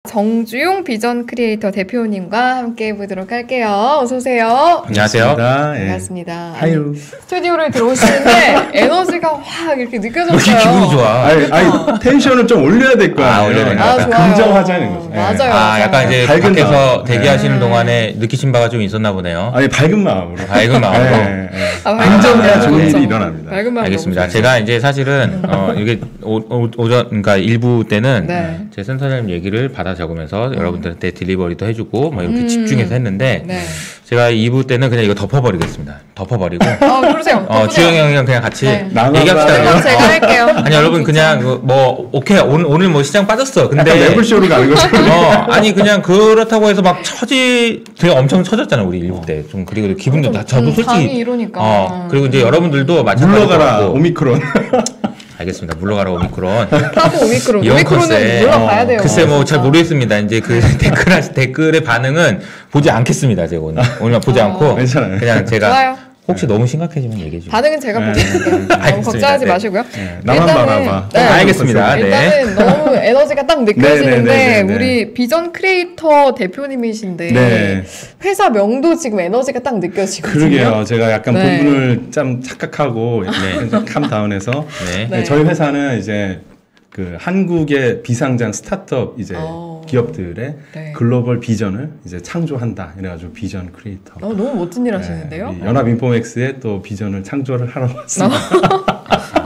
정주용 비전 크리에이터 대표님과 함께 해보도록 할게요. 어서 오세요. 안녕하세요. 반갑습니다. 아유. 스튜디오를 들어오시는데 에너지가 확 이렇게 느껴졌어요. 왜 이렇게 기분이 좋아? 아니 텐션을 좀 올려야 될 거 아니에요. 올려야 되는 좋아요. 긍정하자는 거죠. 맞아요. 약간 이제 밝은 밖에서 마음. 대기하시는 동안에 느끼신 바가 좀 있었나 보네요. 아니 밝은 마음으로. 밝은 마음으로. 긍정해야 좋은 그렇죠. 일이 일어납니다. 밝은 마음 알겠습니다. 너무 제가 이제 사실은 이게 오전 그러니까 일부 때는 네. 제 센터장님 얘기를 받아 적으면서 여러분들한테 딜리버리도 해주고 뭐 이렇게 집중해서 했는데 네. 제가 2부 때는 그냥 이거 덮어버리겠습니다. 덮어버리고 그러세요. 주영 형이랑 그냥 같이 네. 얘기합시다. 제가 할게요. 아니 여러분 그냥 뭐 오케이 오늘 뭐 시장 빠졌어. 근데 매불쇼로 가는 거죠. 아니 그냥 그렇다고 해서 막 되게 엄청 처졌잖아 우리 일부 때. 좀 그리고 기분도 다 저도 솔직히 감이 이러니까. 그리고 이제 여러분들도 마찬가지로 물러가라 오미크론. 알겠습니다. 물러가라 오미크론. 타고 오미크론. 이런 오미크론은 컨셉. 물러가야 돼요. 글쎄 뭐 잘 모르겠습니다. 이제 그 댓글의 반응은 보지 않겠습니다. 제가 오늘 보지 않고 괜찮아요. 그냥 제가 좋아요. 혹시 너무 심각해지면 얘기해 주세요. 반응은 제가 보겠습니다. 너무 걱정하지 네. 마시고요. 나만 바라봐. 알겠습니다. 일단은 너무 에너지가 딱 느껴지는데 네. 우리 비전 크리에이터 대표님이신데 네. 회사 명도 지금 에너지가 딱 느껴지거든요. 그러게요. 제가 약간 네. 부분을 좀 착각하고 캄다운해서 네. 저희 회사는 이제 그 한국의 비상장 스타트업 이제 기업들의 네. 글로벌 비전을 이제 창조한다. 이래가지고 비전 크리에이터. 너무 멋진 일 하시는데요. 우리 연합인포맥스의 또 비전을 창조를 하러 왔습니다.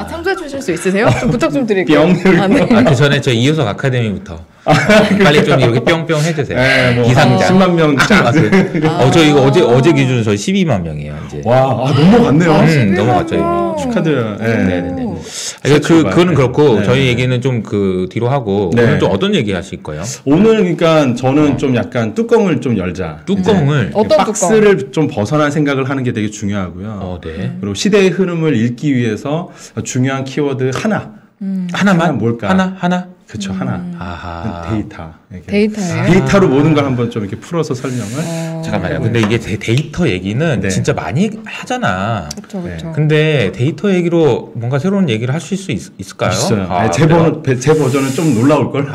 참조해 주실 수 있으세요? 좀 부탁 좀 드릴게요. 뿅. 네. 그 전에 저 이효석 아카데미부터 빨리 좀 이렇게 뿅뿅 해주세요. 네, 뭐 기상장 10만 명. 저 이거 어제 기준으로 저희 12만 명이에요. 이제. 와, 넘어갔네요. 넘어갔죠 이미. 축하드려요. 네네네. 출발. 그거는 그렇고 네. 저희 얘기는 좀 그 뒤로 하고 네. 오늘 좀 어떤 얘기 하실 거예요? 오늘 그러니까 저는 좀 약간 뚜껑을 좀 열자. 뚜껑을 어떤 박스를 좀 벗어난 생각을 하는 게 되게 중요하고요. 네. 그리고 시대의 흐름을 읽기 위해서 중요한 키워드 하나만 뭘까? 하나. 그렇죠, 하나. 아하. 데이터. 데이터예요? 데이터로 모든 걸 한번 좀 이렇게 풀어서 설명을. 잠깐만요. 근데 이게 데이터 얘기는 네. 진짜 많이 하잖아. 그렇죠. 근데 데이터 얘기로 뭔가 새로운 얘기를 하실 수 있을까요? 있어요. 제 버전은 좀 놀라울 걸.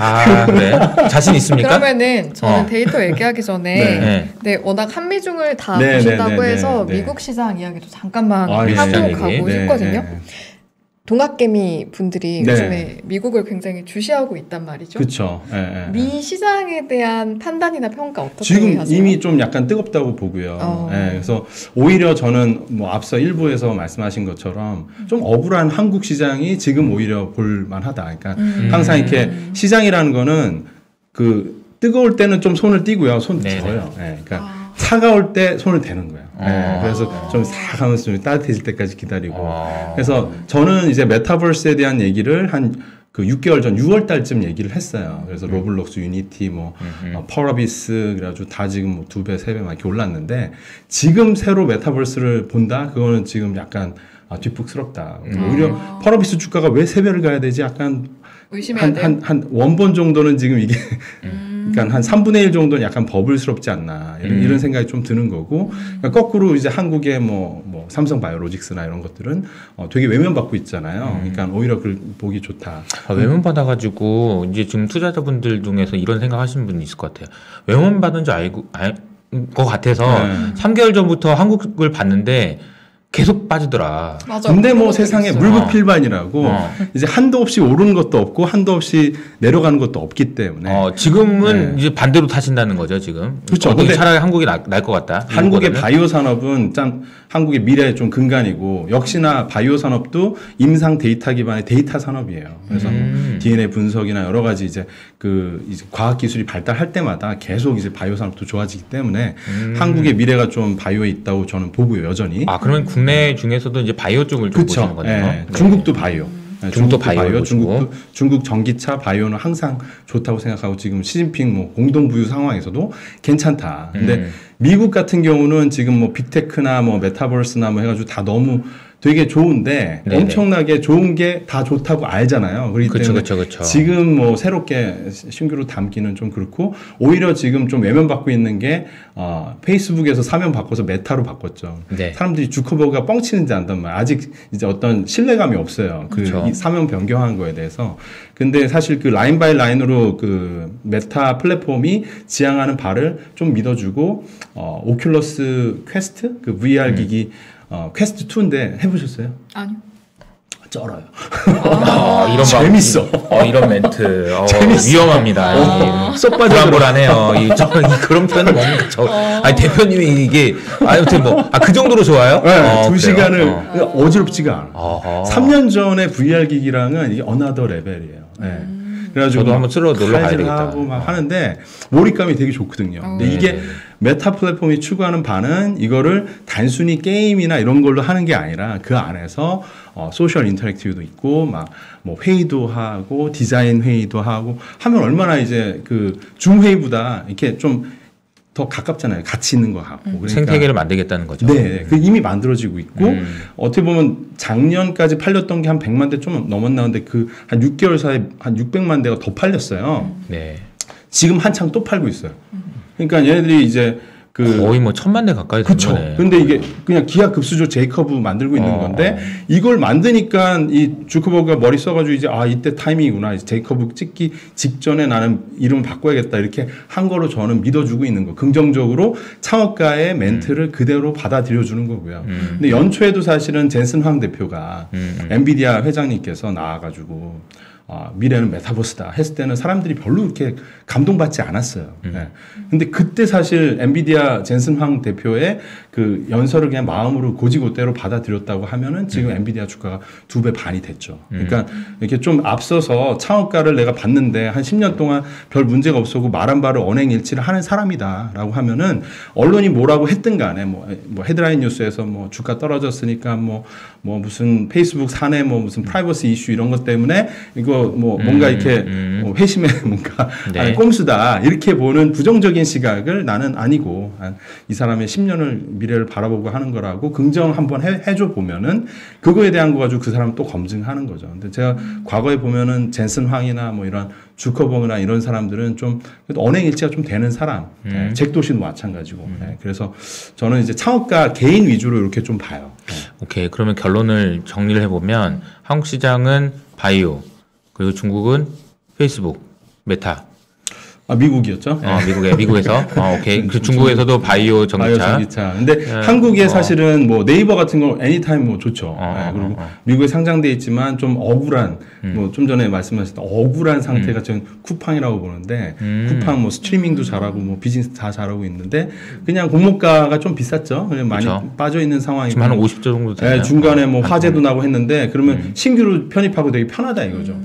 그래? 자신 있습니까? 그러면은 저는 데이터 얘기하기 전에 워낙 한미중을 다 네, 보신다고 네, 해서 네. 미국 시장 이야기도 잠깐만 아, 하고 시장 가고 얘기. 싶거든요. 동학개미 분들이 네. 요즘에 미국을 굉장히 주시하고 있단 말이죠. 그렇죠. 미 시장에 대한 판단이나 평가 어떻게 지금 하세요? 이미 좀 약간 뜨겁다고 보고요. 그래서 오히려 저는 뭐 앞서 일부에서 말씀하신 것처럼 좀 억울한 한국 시장이 지금 오히려 볼만하다. 그러니까 항상 이렇게 시장이라는 거는 그 뜨거울 때는 좀 손을 띄고요. 손 져요. 그러니까 차가울 때 손을 대는 거예요. 그래서 좀 싹 하면서 좀 따뜻해질 때까지 기다리고. 그래서 저는 이제 메타버스에 대한 얘기를 한 그 6개월 전 6월 달쯤 얘기를 했어요. 그래서 로블록스, 유니티, 펄어비스 그래가지고 다 지금 뭐 2배, 3배 막 이렇게 올랐는데 지금 새로 메타버스를 본다? 그거는 지금 약간 뒷북스럽다. 오히려 펄어비스 주가가 왜 3배를 가야 되지? 약간 의심해야 돼요. 한 원본 정도는 지금 이게 그러니까 한 3분의 1 정도는 약간 버블스럽지 않나 이런 생각이 좀 드는 거고 그러니까 거꾸로 이제 한국의 뭐 삼성바이오로직스나 이런 것들은 되게 외면받고 있잖아요. 그러니까 오히려 그걸 보기 좋다. 외면받아가지고 이제 지금 투자자분들 중에서 이런 생각하시는 분이 있을 것 같아요. 외면받은 줄 알고 것 같아서 3개월 전부터 한국을 봤는데 계속 빠지더라. 맞아. 근데 뭐 세상에 물급필반이라고 이제 한도 없이 오르는 것도 없고 한도 없이 내려가는 것도 없기 때문에 지금은 이제 반대로 타신다는 거죠 지금. 그렇죠. 근데 차라리 한국이 날 것 같다. 한국의 바이오 산업은 참 한국의 미래의 좀 근간이고 역시나 바이오 산업도 임상 데이터 기반의 데이터 산업이에요. 그래서 DNA 분석이나 여러 가지 이제 이제 과학 기술이 발달할 때마다 계속 이제 바이오 산업도 좋아지기 때문에 한국의 미래가 좀 바이오에 있다고 저는 보고요 여전히. 그러면 국내 중에서도 이제 바이오 쪽을 좀 보시는 거네요. 네. 중국도 바이오. 중국도 바이오, 중국 전기차 바이오는 항상 좋다고 생각하고 지금 시진핑 뭐 공동부유 상황에서도 괜찮다. 근데 미국 같은 경우는 지금 뭐 빅테크나 뭐 메타버스나 뭐 해가지고 다 너무 되게 좋은데 네네. 엄청나게 좋은 게 다 좋다고 알잖아요. 그렇기 때문에 그쵸. 지금 뭐 새롭게 신규로 담기는 좀 그렇고 오히려 지금 좀 외면받고 있는 게 페이스북에서 사면 바꿔서 메타로 바꿨죠. 네. 사람들이 주커버그가 뻥치는지 안단 말이에요. 아직 이제 어떤 신뢰감이 없어요. 이 사면 변경한 거에 대해서. 근데 사실 그 라인 바이 라인으로 그 메타 플랫폼이 지향하는 바를 좀 믿어주고 오큘러스 퀘스트 그 VR 기기 퀘스트 2인데 해보셨어요? 아니요. 쩔어요. 이런 재밌어. 이런 멘트. 재밌어. 위험합니다. 쏙 빠져. 불안불안해요. 그런 표현은 뭡니까? 아니, 대표님이 이게, 아무튼 그 정도로 좋아요? 네, 2시간을 어지럽지가 않아. 3년 전에 VR 기기랑은 이게 어나더 레벨이에요. 네. 그래가지고 저도 한번 쓸어 놀러 가야 되겠다. 하고 막 하는데 몰입감이 되게 좋거든요. 근데 이게 메타 플랫폼이 추구하는 바는 이거를 단순히 게임이나 이런 걸로 하는 게 아니라 그 안에서 소셜 인터랙티브도 있고 막 뭐 회의도 하고 디자인 회의도 하고 하면 얼마나 이제 그 줌 회의보다 이렇게 좀 더 가깝잖아요. 같이 있는 거 같고. 그러니까 생태계를 만들겠다는 거죠. 네, 그 이미 만들어지고 있고 어떻게 보면 작년까지 팔렸던 게 한 100만 대 좀 넘었나는데 그 한 6개월 사이에 한 600만 대가 더 팔렸어요. 네. 지금 한창 또 팔고 있어요. 그러니까 얘네들이 이제 거의 뭐 1000만 대 가까이 되는 그쵸. 거네. 근데 이게 그냥 기하급수죠. 제이커브 만들고 있는 건데 이걸 만드니까 이 주커버그가 머리 써가지고 이제 이때 타이밍이구나. 제이커브 찍기 직전에 나는 이름을 바꿔야겠다. 이렇게 한 거로 저는 믿어주고 있는 거. 긍정적으로 창업가의 멘트를 그대로 받아들여주는 거고요. 근데 연초에도 사실은 젠슨 황 대표가 엔비디아 회장님께서 나와가지고 미래는 메타버스다 했을 때는 사람들이 별로 그렇게 감동받지 않았어요. 네. 근데 그때 사실 엔비디아 젠슨 황 대표의 그 연설을 그냥 마음으로 고지고대로 받아들였다고 하면은 지금 엔비디아 주가가 2배 반이 됐죠. 그러니까 이렇게 좀 앞서서 창업가를 내가 봤는데 한 10년 동안 별 문제가 없었고 말한 바를 언행일치를 하는 사람이다라고 하면은 언론이 뭐라고 했든 간에 뭐 헤드라인 뉴스에서 뭐 주가 떨어졌으니까 뭐 무슨 페이스북 사내 뭐 무슨 프라이버시 이슈 이런 것 때문에 이거 뭔가 이렇게 회심의 뭔가 네. 꼼수다 이렇게 보는 부정적인 시각을 나는 아니고 이 사람의 10년을 미래를 바라보고 하는 거라고 긍정 한번 해줘 보면은 그거에 대한 거 가지고 그 사람 또 검증하는 거죠. 근데 제가 과거에 보면은 젠슨 황이나 뭐 이런 주커버그나 이런 사람들은 좀 언행일치가 좀 되는 사람, 잭 도시도 마찬가지고. 그래서 저는 이제 창업가 개인 위주로 이렇게 좀 봐요. 오케이. 그러면 결론을 정리를 해보면 한국 시장은 바이오, 그리고 중국은 페이스북, 메타. 미국이었죠? 미국에서. 오케이. 그 중국에서도 바이오 전기차. 근데 한국에 사실은 뭐 네이버 같은 거 애니타임 뭐 좋죠. 그리고 미국에 상장돼 있지만 좀 억울한, 뭐 좀 전에 말씀하셨던 억울한 상태가 저는 쿠팡이라고 보는데, 쿠팡 뭐 스트리밍도 잘하고 뭐 비즈니스 다 잘하고 있는데, 그냥 공모가가 좀 비쌌죠. 그냥 많이 빠져 있는 상황이고. 지금 한 50조 정도 되나요? 중간에 뭐 화재도 나고 했는데, 그러면 신규로 편입하고 되게 편하다 이거죠.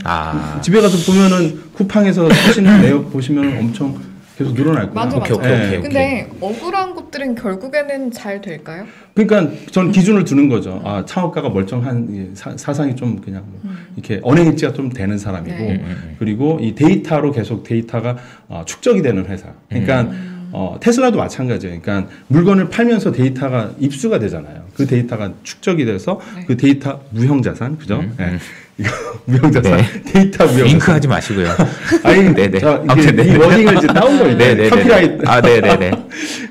집에 가서 보면은 쿠팡에서 사시는 내역 보시면 엄청 계속 늘어날 거예요. 맞아. 오케이. 근데 억울한 것들은 결국에는 잘 될까요? 그러니까 전 기준을 두는 거죠. 창업가가 멀쩡한 사상이 좀 그냥 이렇게 언행일치가 좀 되는 사람이고 그리고 이 데이터로 계속 데이터가 축적이 되는 회사. 그러니까 테슬라도 마찬가지예요. 그러니까 물건을 팔면서 데이터가 입수가 되잖아요. 그 데이터가 축적이 돼서 그 데이터 무형자산, 그죠? 이거 무형자산, 데이터 무형자산. 링크하지 마시고요. 아니, 네네. 이 워딩을 이제 따온 거예요. 카피라이트. 네네네.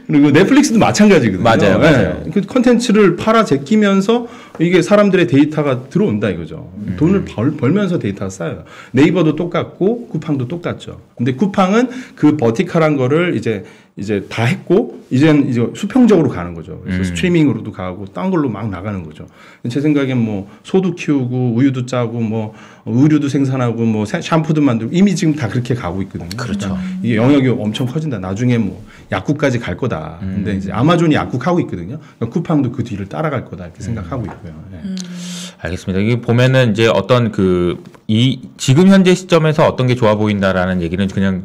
그리고 넷플릭스도 마찬가지거든요. 맞아요. 그 콘텐츠를 팔아 제끼면서 이게 사람들의 데이터가 들어온다 이거죠. 돈을 벌면서 데이터가 쌓여요. 네이버도 똑같고 쿠팡도 똑같죠. 근데 쿠팡은 그 버티컬한 거를 이제 다 했고 이제 수평적으로 가는 거죠. 그래서 스트리밍으로도 가고 딴 걸로 막 나가는 거죠. 제 생각엔 뭐 소도 키우고 우유도 짜고 뭐 의류도 생산하고 뭐 샴푸도 만들고 이미 지금 다 그렇게 가고 있거든요. 그렇죠. 그러니까 이게 영역이 엄청 커진다. 나중에 뭐 약국까지 갈 거다. 근데 이제 아마존이 약국하고 있거든요. 그러니까 쿠팡도 그 뒤를 따라갈 거다 이렇게 생각하고 있고요. 알겠습니다. 이게 보면은 이제 어떤 지금 현재 시점에서 어떤 게 좋아 보인다라는 얘기는 그냥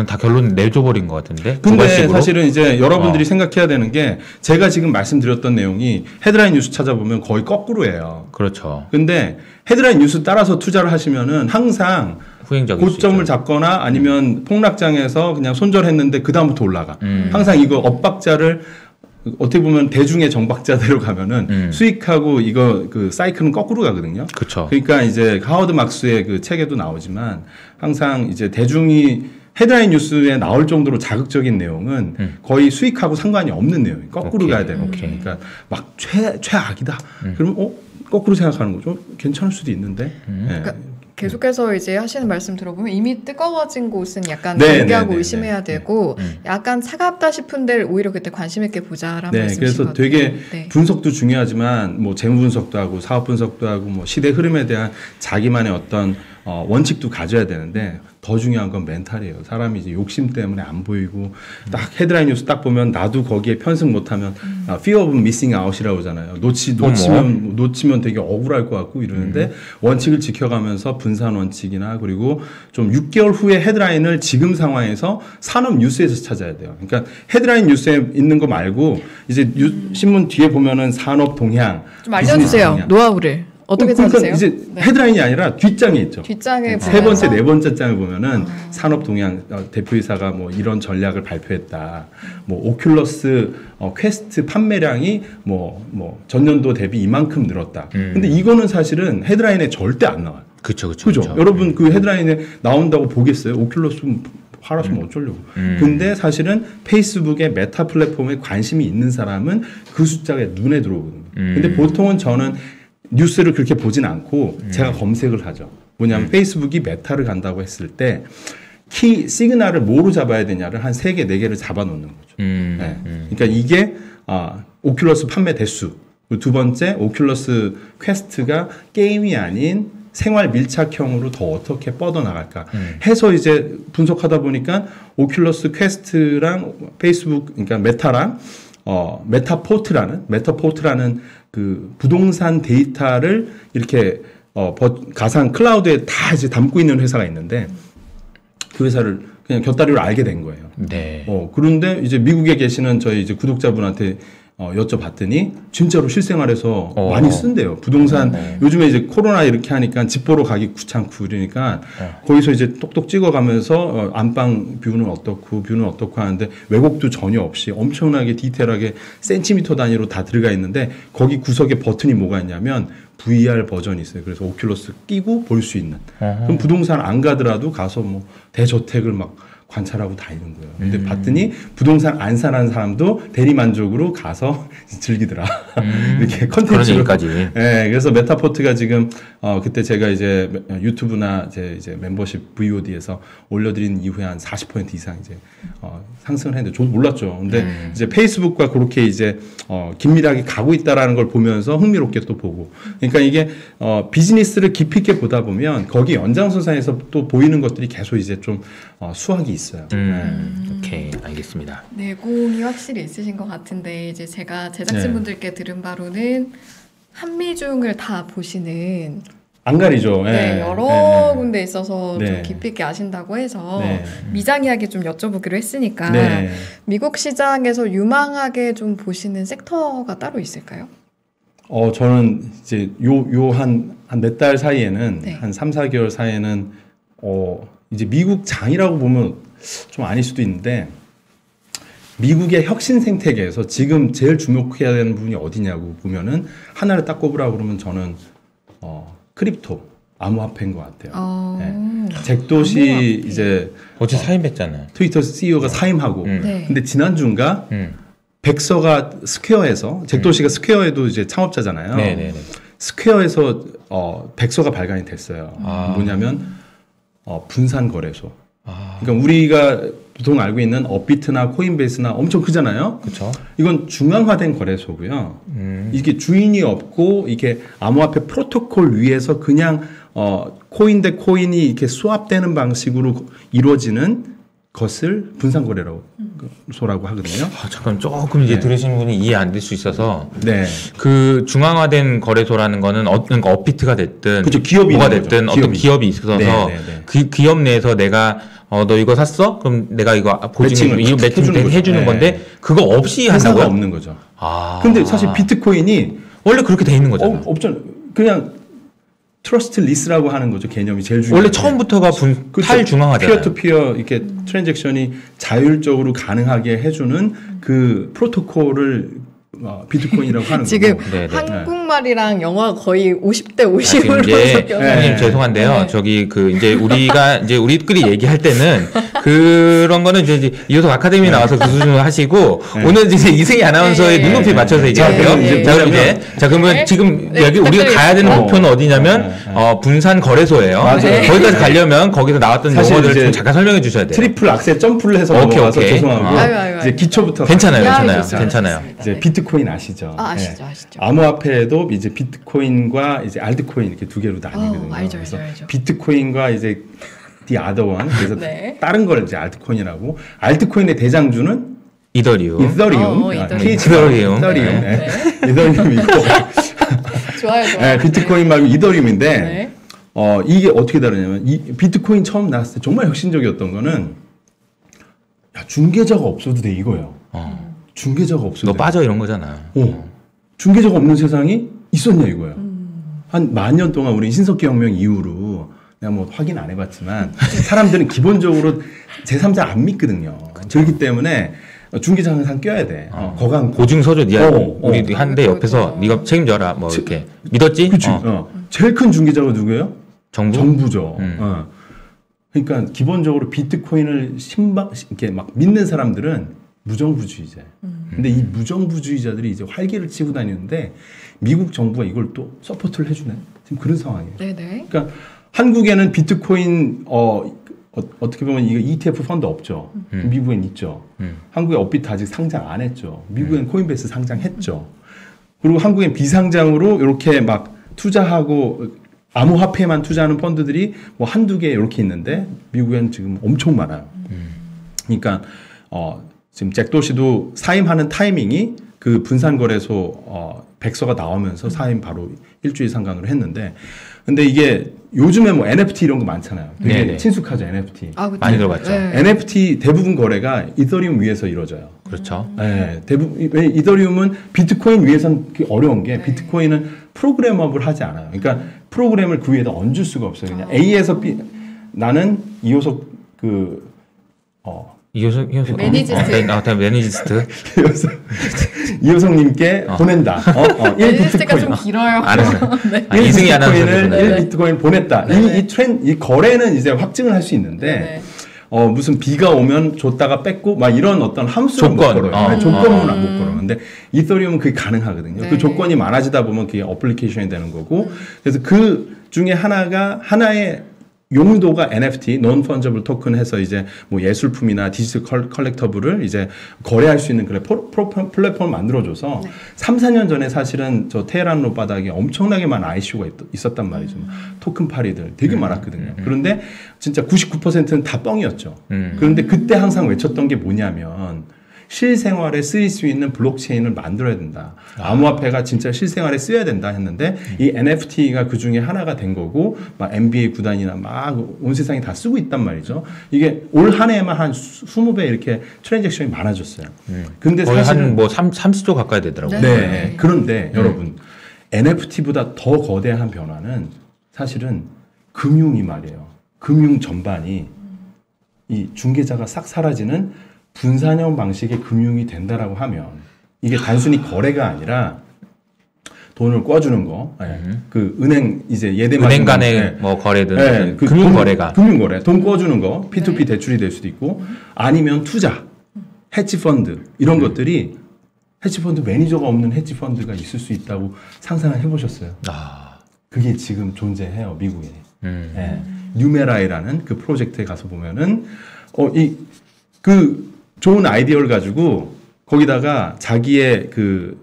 다 결론 내줘버린 것 같은데. 근데 사실은 이제 여러분들이 생각해야 되는 게 제가 지금 말씀드렸던 내용이 헤드라인 뉴스 찾아보면 거의 거꾸로예요. 그렇죠. 근데 헤드라인 뉴스 따라서 투자를 하시면은 항상 고점을 잡거나 아니면 폭락장에서 그냥 손절했는데 그 다음부터 올라가. 항상 이거 엇박자를 어떻게 보면 대중의 정박자대로 가면은 수익하고 이거 그 사이클은 거꾸로 가거든요. 그렇죠. 그러니까 이제 하워드 막스의 그 책에도 나오지만 항상 이제 대중이 헤드라인 뉴스에 나올 정도로 자극적인 내용은 거의 수익하고 상관이 없는 내용이 거꾸로 가야 되는 거죠. 그러니까 막 최악이다. 그러면 거꾸로 생각하는 거죠. 괜찮을 수도 있는데. 그러니까 계속해서 이제 하시는 말씀 들어보면 이미 뜨거워진 곳은 약간 네, 경계하고 네, 네, 의심해야 되고 약간 차갑다 싶은 데를 오히려 그때 관심 있게 보자라는 말씀이신 그래서 것 되게 같아요. 네. 분석도 중요하지만 뭐 재무 분석도 하고 사업 분석도 하고 뭐 시대 흐름에 대한 자기만의 어떤 원칙도 가져야 되는데 더 중요한 건 멘탈이에요. 사람이 이제 욕심 때문에 안 보이고 딱 헤드라인 뉴스 딱 보면 나도 거기에 편승 못하면 fear of missing out이라고 하잖아요. 놓치면 되게 억울할 것 같고 이러는데 원칙을 지켜가면서 분산 원칙이나 그리고 좀 6개월 후에 헤드라인을 지금 상황에서 산업 뉴스에서 찾아야 돼요. 그러니까 헤드라인 뉴스에 있는 거 말고 이제 신문 뒤에 보면은 산업 동향 좀 알려주세요. 노하우를. 어떻게 찾으세요? 이제 네. 헤드라인이 아니라 뒷장에 있죠. 뒷장에 세 번째, 네 번째 장을 보면은 산업 동향 대표이사가 뭐 이런 전략을 발표했다. 뭐 오큘러스 퀘스트 판매량이 뭐 전년도 대비 이만큼 늘었다. 근데 이거는 사실은 헤드라인에 절대 안 나와요. 그렇죠. 그죠? 여러분 그 헤드라인에 나온다고 보겠어요? 오큘러스 팔았으면 어쩌려고. 근데 사실은 페이스북의 메타 플랫폼에 관심이 있는 사람은 그 숫자가 눈에 들어오거든요. 근데 보통은 저는 뉴스를 그렇게 보진 않고 제가 검색을 하죠. 뭐냐면 페이스북이 메타를 간다고 했을 때 키 시그널을 뭐로 잡아야 되냐를 한 3개, 4개를 잡아 놓는 거죠. 네. 그러니까 이게 오큘러스 판매 대수. 두 번째, 오큘러스 퀘스트가 게임이 아닌 생활 밀착형으로 더 어떻게 뻗어나갈까 해서 이제 분석하다 보니까 오큘러스 퀘스트랑 페이스북, 그러니까 메타랑 메타포트라는 그 부동산 데이터를 이렇게 가상 클라우드에 다 이제 담고 있는 회사가 있는데 그 회사를 그냥 곁다리로 알게 된 거예요. 네. 그런데 이제 미국에 계시는 저희 이제 구독자분한테 여쭤봤더니 진짜로 실생활에서 많이 쓴대요. 부동산 요즘에 이제 코로나 이렇게 하니까 집 보러 가기 귀찮고 이러니까 거기서 이제 똑똑 찍어가면서 안방 뷰는 어떻고 하는데 왜곡도 전혀 없이 엄청나게 디테일하게 센티미터 단위로 다 들어가 있는데 거기 구석에 버튼이 뭐가 있냐면 VR 버전이 있어요. 그래서 오큘러스 끼고 볼 수 있는. 그럼 부동산 안 가더라도 가서 뭐 대저택을 막 관찰하고 다니는 거예요. 근데 봤더니 부동산 안 사는 사람도 대리만족으로 가서 즐기더라. 이렇게 컨텐츠로. 그런 얘기까지. 네, 그래서 메타포트가 지금 그때 제가 이제 유튜브나 이제 멤버십 VOD에서 올려드린 이후에 한 40% 이상 이제 상승을 했는데 저도 몰랐죠. 근데 이제 페이스북과 그렇게 이제 긴밀하게 가고 있다라는 걸 보면서 흥미롭게 또 보고. 그러니까 이게 비즈니스를 깊이 있게 보다 보면 거기 연장선상에서 또 보이는 것들이 계속 이제 좀 수학이 있어요. 오케이, 알겠습니다. 내공이 확실히 있으신 것 같은데 이제 제가 제작진분들께 들은 바로는 한미중을 다 보시는 안 가리죠. 네, 여러 군데 있어서 네. 좀 깊이 있게 아신다고 해서 네. 미장 이야기 좀 여쭤보기로 했으니까 네. 미국 시장에서 유망하게 좀 보시는 섹터가 따로 있을까요? 저는 이제 한 몇 달 사이에는 네. 한 3, 4개월 사이에는 이제 미국 장이라고 보면 좀 아닐 수도 있는데 미국의 혁신 생태계에서 지금 제일 주목해야 되는 부분이 어디냐고 보면은 하나를 딱 꼽으라고 그러면 저는 크립토 암호화폐인 것 같아요. 네. 잭도시 암호화폐. 이제 어제 사임했잖아요. 트위터 CEO가 사임하고 네. 근데 지난주인가 백서가 스퀘어에서 잭도시가 스퀘어에도 이제 창업자잖아요. 네네네. 스퀘어에서 백서가 발간이 됐어요. 뭐냐면 분산 거래소. 그러니까 우리가 보통 알고 있는 업비트나 코인베이스나 엄청 크잖아요. 그렇죠. 이건 중앙화된 거래소고요. 이게 주인이 없고 이게 암호화폐 프로토콜 위에서 그냥 코인 대 코인이 이렇게 수합되는 방식으로 이루어지는 것을 분산 거래소라고 하거든요. 잠깐 조금 이제 들으시는 분이 이해 안 될 수 있어서 네. 그 중앙화된 거래소라는 거는 그러니까 업비트가 됐든 그렇죠. 기업이 뭐가 있는 됐든 거죠. 어떤 기업이 있어서 네, 네, 네. 그 기업 내에서 내가 너 이거 샀어? 그럼 내가 이거 보증을 매칭을 해주는 네. 건데 그거 없이 회사가 한다고요? 없는 거죠. 근데 사실 비트코인이 원래 그렇게 돼 있는 거잖아. 없잖아요. 그냥 트러스트리스라고 하는 거죠. 개념이 제일 중요한. 원래 처음부터가 탈중앙화잖아요. 피어-투피어 이렇게 트랜잭션이 자율적으로 가능하게 해주는 그 프로토콜을 비트코인이라고 하는 지금 거고. 한국말이랑 영어가 거의 50대 50으로 이제 형님 죄송한데요. 저기 이제 우리가 이제 우리끼리 얘기할 때는 그런 거는 이제 이호석 아카데미 나와서 그 수준으로 하시고 오늘 이제 이승희 아나운서의 눈높이 맞춰서 얘기할게요. 자 그러면 지금 여기 우리가 가야 되는 목표는 어디냐면 분산 거래소예요. 거기까지 가려면 거기서 나왔던 용어들을 좀 잠깐 설명해 주셔야 돼요. 트리플 악셀 점프를 해서 넘어가서 죄송하고 이제 기초부터 괜찮아요. 이제 비트코인 아시죠? 아시죠. 암호화폐도 이제 비트코인과 이제 알트코인 이렇게 두 개로 나뉘거든요. 알죠. 비트코인과 이제 the other one 그래서 다른 걸 이제 알트코인이라고. 알트코인의 대장주는 이더리움. 이더리움이고 좋아요. 비트코인 말고 이더리움인데 이게 어떻게 다르냐면 이 비트코인 처음 나왔을 때 정말 혁신적이었던 거는 중개자가 없어도 돼 이거예요. 중개자가 없어도 너 빠져 이런 거잖아. 중개자가 없는 세상이 있었냐 이거예요. 한 10,000년 동안 우리 신석기 혁명 이후로 내가 뭐 확인 안 해봤지만 사람들은 기본적으로 제3자 안 믿거든요. 그렇기 때문에 중개자는 항상 껴야 돼. 거강 보증서줘. 우리 한데 옆에서 네가 책임져라. 뭐 이렇게 믿었지? 그치. 제일 큰 중개자가 누구예요? 정부죠. 그러니까 기본적으로 비트코인을 이렇게 막 믿는 사람들은 무정부주의자. 근데 이 무정부주의자들이 이제 활기를 치고 다니는데 미국 정부가 이걸 또 서포트를 해주네. 지금 그런 상황이에요. 네네. 그러니까 한국에는 비트코인 어떻게 보면 이거 ETF 펀드 없죠. 미국엔 있죠. 한국에 업비트 아직 상장 안 했죠. 미국엔 코인베이스 상장했죠. 그리고 한국엔 비상장으로 이렇게 막 투자하고 암호화폐만 투자하는 펀드들이 뭐 한두 개 이렇게 있는데 미국엔 지금 엄청 많아요. 그러니까 지금 잭도시도 사임하는 타이밍이 그 분산거래소 백서가 나오면서 사임 바로 일주일 상간으로 했는데 근데 이게 요즘에 뭐 NFT 이런 거 많잖아요. 되게 친숙하죠, NFT. 많이 들어봤죠. NFT 대부분 거래가 이더리움 위에서 이루어져요. 그렇죠. 대부분 이더리움은 비트코인 위에서는 어려운 게 비트코인은 프로그래머블 하지 않아요. 그러니까 프로그램을 그 위에다 얹을 수가 없어요. 그냥 A에서 B 나는 이호석 이호석 매니지스트 이호석님께 보낸다. 1비트가 좀 길어요. 알았어요. 이승희 아나운서는 1비트코인 보냈다. 이 거래는 이제 확증을 할 수 있는데 무슨 비가 오면 줬다가 뺐고 막 이런 어떤 함수를 못 걸어요. 조건은 못 걸어요. 근데 이더리움은 그게 가능하거든요. 그 조건이 많아지다 보면 그게 어플리케이션이 되는 거고 그래서 그 중에 하나의 용도가 NFT, Non-Fungible Token 해서 이제 뭐 예술품이나 디지털 컬렉터블을 이제 거래할 수 있는 그런 플랫폼을 만들어줘서 3, 4년 전에 사실은 저 테헤란 로바닥에 엄청나게 많은 ICO가 있었단 말이죠. 토큰 파리들 되게 많았거든요. 그런데 진짜 99%는 다 뻥이었죠. 그런데 그때 항상 외쳤던 게 뭐냐면 실생활에 쓰일 수 있는 블록체인을 만들어야 된다. 암호화폐가 진짜 실생활에 쓰여야 된다 했는데 이 NFT가 그 중에 하나가 된 거고 막 NBA 구단이나 막 온 세상이 다 쓰고 있단 말이죠. 이게 올 한 해에만 한 20배 이렇게 트랜잭션이 많아졌어요. 근데 거의 한 뭐 30조 가까이 되더라고요. 네. 그런데 여러분 NFT보다 더 거대한 변화는 사실은 금융이 말이에요. 금융 전반이 이 중개자가 싹 사라지는 분산형 방식의 금융이 된다라고 하면 이게 단순히 거래가 아니라 돈을 꿔주는 거, 그 은행 이제 예대만 은행 간의 뭐 거래든 그 금융 거래가 금융 거래, 돈 꿔주는 거, P2P 대출이 될 수도 있고 아니면 투자, 헤지 펀드 이런 것들이 헤지 펀드 매니저가 없는 헤지 펀드가 있을 수 있다고 상상을 해보셨어요? 그게 지금 존재해요 미국에. 뉴메라이라는 그 프로젝트에 가서 보면은 그 좋은 아이디어를 가지고 거기다가 자기의 그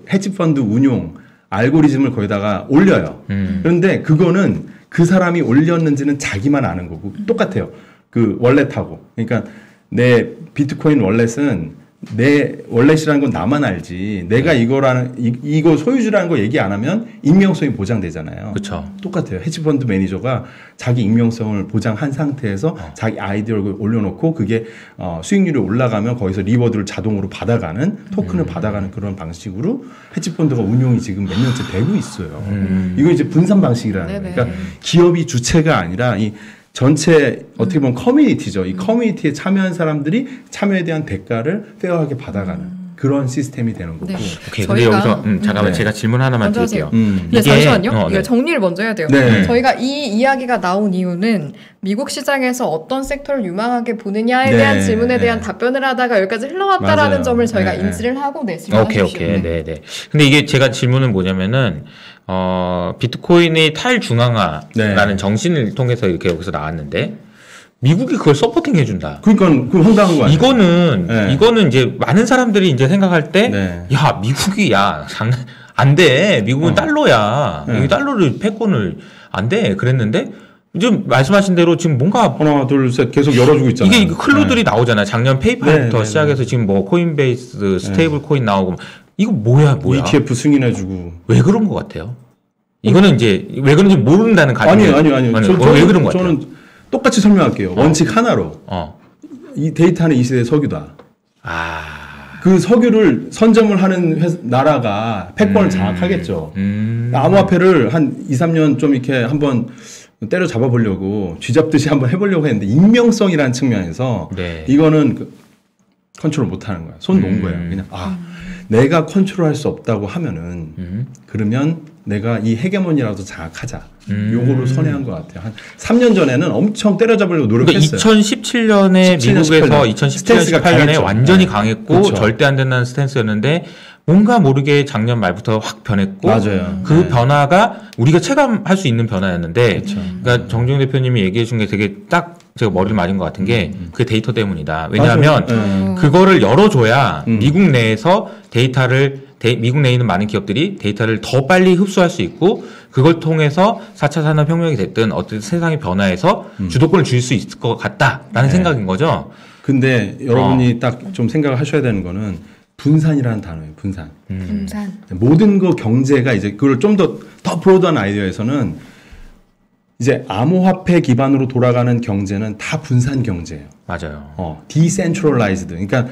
헤지 펀드 운용 알고리즘을 거기다가 올려요. 그런데 그거는 그 사람이 올렸는지는 자기만 아는 거고 똑같아요. 그 월렛하고. 그러니까 내 비트코인 월렛은 내 월렛이라는 건 나만 알지. 내가 이거 소유주라는 거 얘기 안 하면 익명성이 보장되잖아요. 그렇죠. 똑같아요. 헤지펀드 매니저가 자기 익명성을 보장한 상태에서 자기 아이디어를 올려놓고 그게 수익률이 올라가면 거기서 리워드를 자동으로 받아가는 토큰을 받아가는 그런 방식으로 헤지펀드가 운용이 지금 몇 년째 되고 있어요. 이거 이제 분산 방식이라는 거예요. 그러니까 기업이 주체가 아니라 이 전체 어떻게 보면 커뮤니티죠. 이 커뮤니티에 참여한 사람들이 참여에 대한 대가를 페어하게 받아가는 그런 시스템이 되는 거고. 네. 오케이. 근데 여기서 잠깐만 제가 질문 하나만 드릴게요. 네, 잠시만요. 네. 정리를 먼저 해야 돼요. 네. 저희가 이 이야기가 나온 이유는 미국 시장에서 어떤 섹터를 유망하게 보느냐에 네. 대한 질문에 대한 답변을 하다가 여기까지 흘러왔다라는 맞아요. 점을 저희가 네. 인지를 하고 내시면 오케이. 네. 근데 이게 제가 질문은 뭐냐면은 비트코인의 탈중앙화라는 정신을 통해서 이렇게 여기서 나왔는데 미국이 그걸 서포팅 해준다. 그러니까 그 황당한 거 아니에요? 이거는 이제 많은 사람들이 이제 생각할 때, 네. 야 미국이 장난 안 돼. 미국은 달러야. 네. 이 달러를 패권을 안 돼. 그랬는데 지금 말씀하신 대로 지금 뭔가 하나 둘 셋 계속 열어주고 있잖아요. 이게 클루들이 나오잖아요. 작년 페이팔부터 네. 시작해서 지금 뭐 코인베이스 스테이블 코인 나오고 이거 뭐야? ETF 승인해주고. 왜 그런 것 같아요? 이거는 이제 왜 그런지 모른다는 가정이 아니요. 왜 그런 것 같아요? 저는 똑같이 설명할게요. 원칙 하나로. 이 데이터는 이 시대의 석유다. 그 석유를 선점을 하는 나라가 패권을 장악하겠죠. 암호화폐를 한 2, 3년 좀 이렇게 한번 때려잡아 보려고 쥐잡듯이 한번 해보려고 했는데 익명성이라는 측면에서 이거는 컨트롤 못하는 거야. 손 놓은 거예요. 그냥 내가 컨트롤할 수 없다고 하면은 그러면 내가 이 헤게모니라도 장악하자. 요거를 선회한 것 같아요. 한 3년 전에는 엄청 때려잡으려고 노력했어요. 그러니까 2017년에 17년, 미국에서 18년. 2017년, 스탠스가 18년에 강했죠. 완전히 강했고 그렇죠. 절대 안 된다는 스탠스였는데 뭔가 모르게 작년 말부터 확 변했고 맞아요. 그 변화가 우리가 체감할 수 있는 변화였는데 그렇죠. 그러니까 정재용 대표님이 얘기해 준 게 되게 딱 제가 머리를 맞은 것 같은 게 그게 데이터 때문이다. 왜냐하면 그거를 열어줘야 미국 내에서 미국 내에 있는 많은 기업들이 데이터를 더 빨리 흡수할 수 있고 그걸 통해서 4차 산업혁명이 됐든 어떤 세상의 변화에서 주도권을 줄 수 있을 것 같다라는 생각인 거죠. 근데 여러분이 딱 좀 생각을 하셔야 되는 거는 분산이라는 단어예요. 분산. 분산. 모든 거 경제가 이제 그걸 좀 더 브로드한 아이디어에서는 이제 암호화폐 기반으로 돌아가는 경제는 다 분산 경제예요. 맞아요. decentralized. 그러니까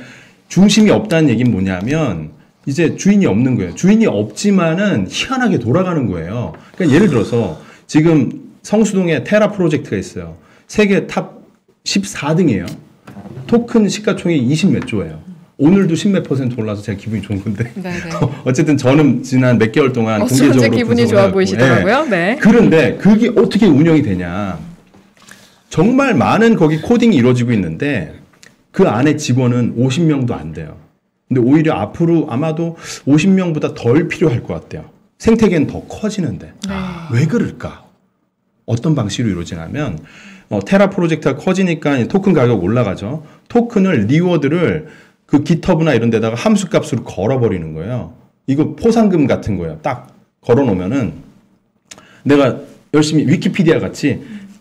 중심이 없다는 얘기는 뭐냐면 이제 주인이 없는 거예요. 주인이 없지만은 희한하게 돌아가는 거예요. 그러니까 예를 들어서 지금 성수동에 테라 프로젝트가 있어요. 세계 탑 14등이에요. 토큰 시가총액이 20 몇 조예요. 오늘도 10몇 % 올라서 제가 기분이 좋은 건데. 어쨌든 저는 지난 몇 개월 동안 공개적으로 기분이 좋아 보이시더라고요. 네. 그런데 그게 어떻게 운영이 되냐. 정말 많은 거기 코딩이 이루어지고 있는데 그 안에 직원은 50명도 안 돼요. 근데 오히려 앞으로 아마도 50명보다 덜 필요할 것 같아요. 생태계는 더 커지는데. 왜 그럴까? 어떤 방식으로 이루어지냐면 테라 프로젝트가 커지니까 토큰 가격 올라가죠. 토큰을 리워드를 그 깃허브나 이런 데다가 함수 값으로 걸어버리는 거예요. 이거 포상금 같은 거예요. 딱 걸어놓으면은 내가 열심히 위키피디아 같이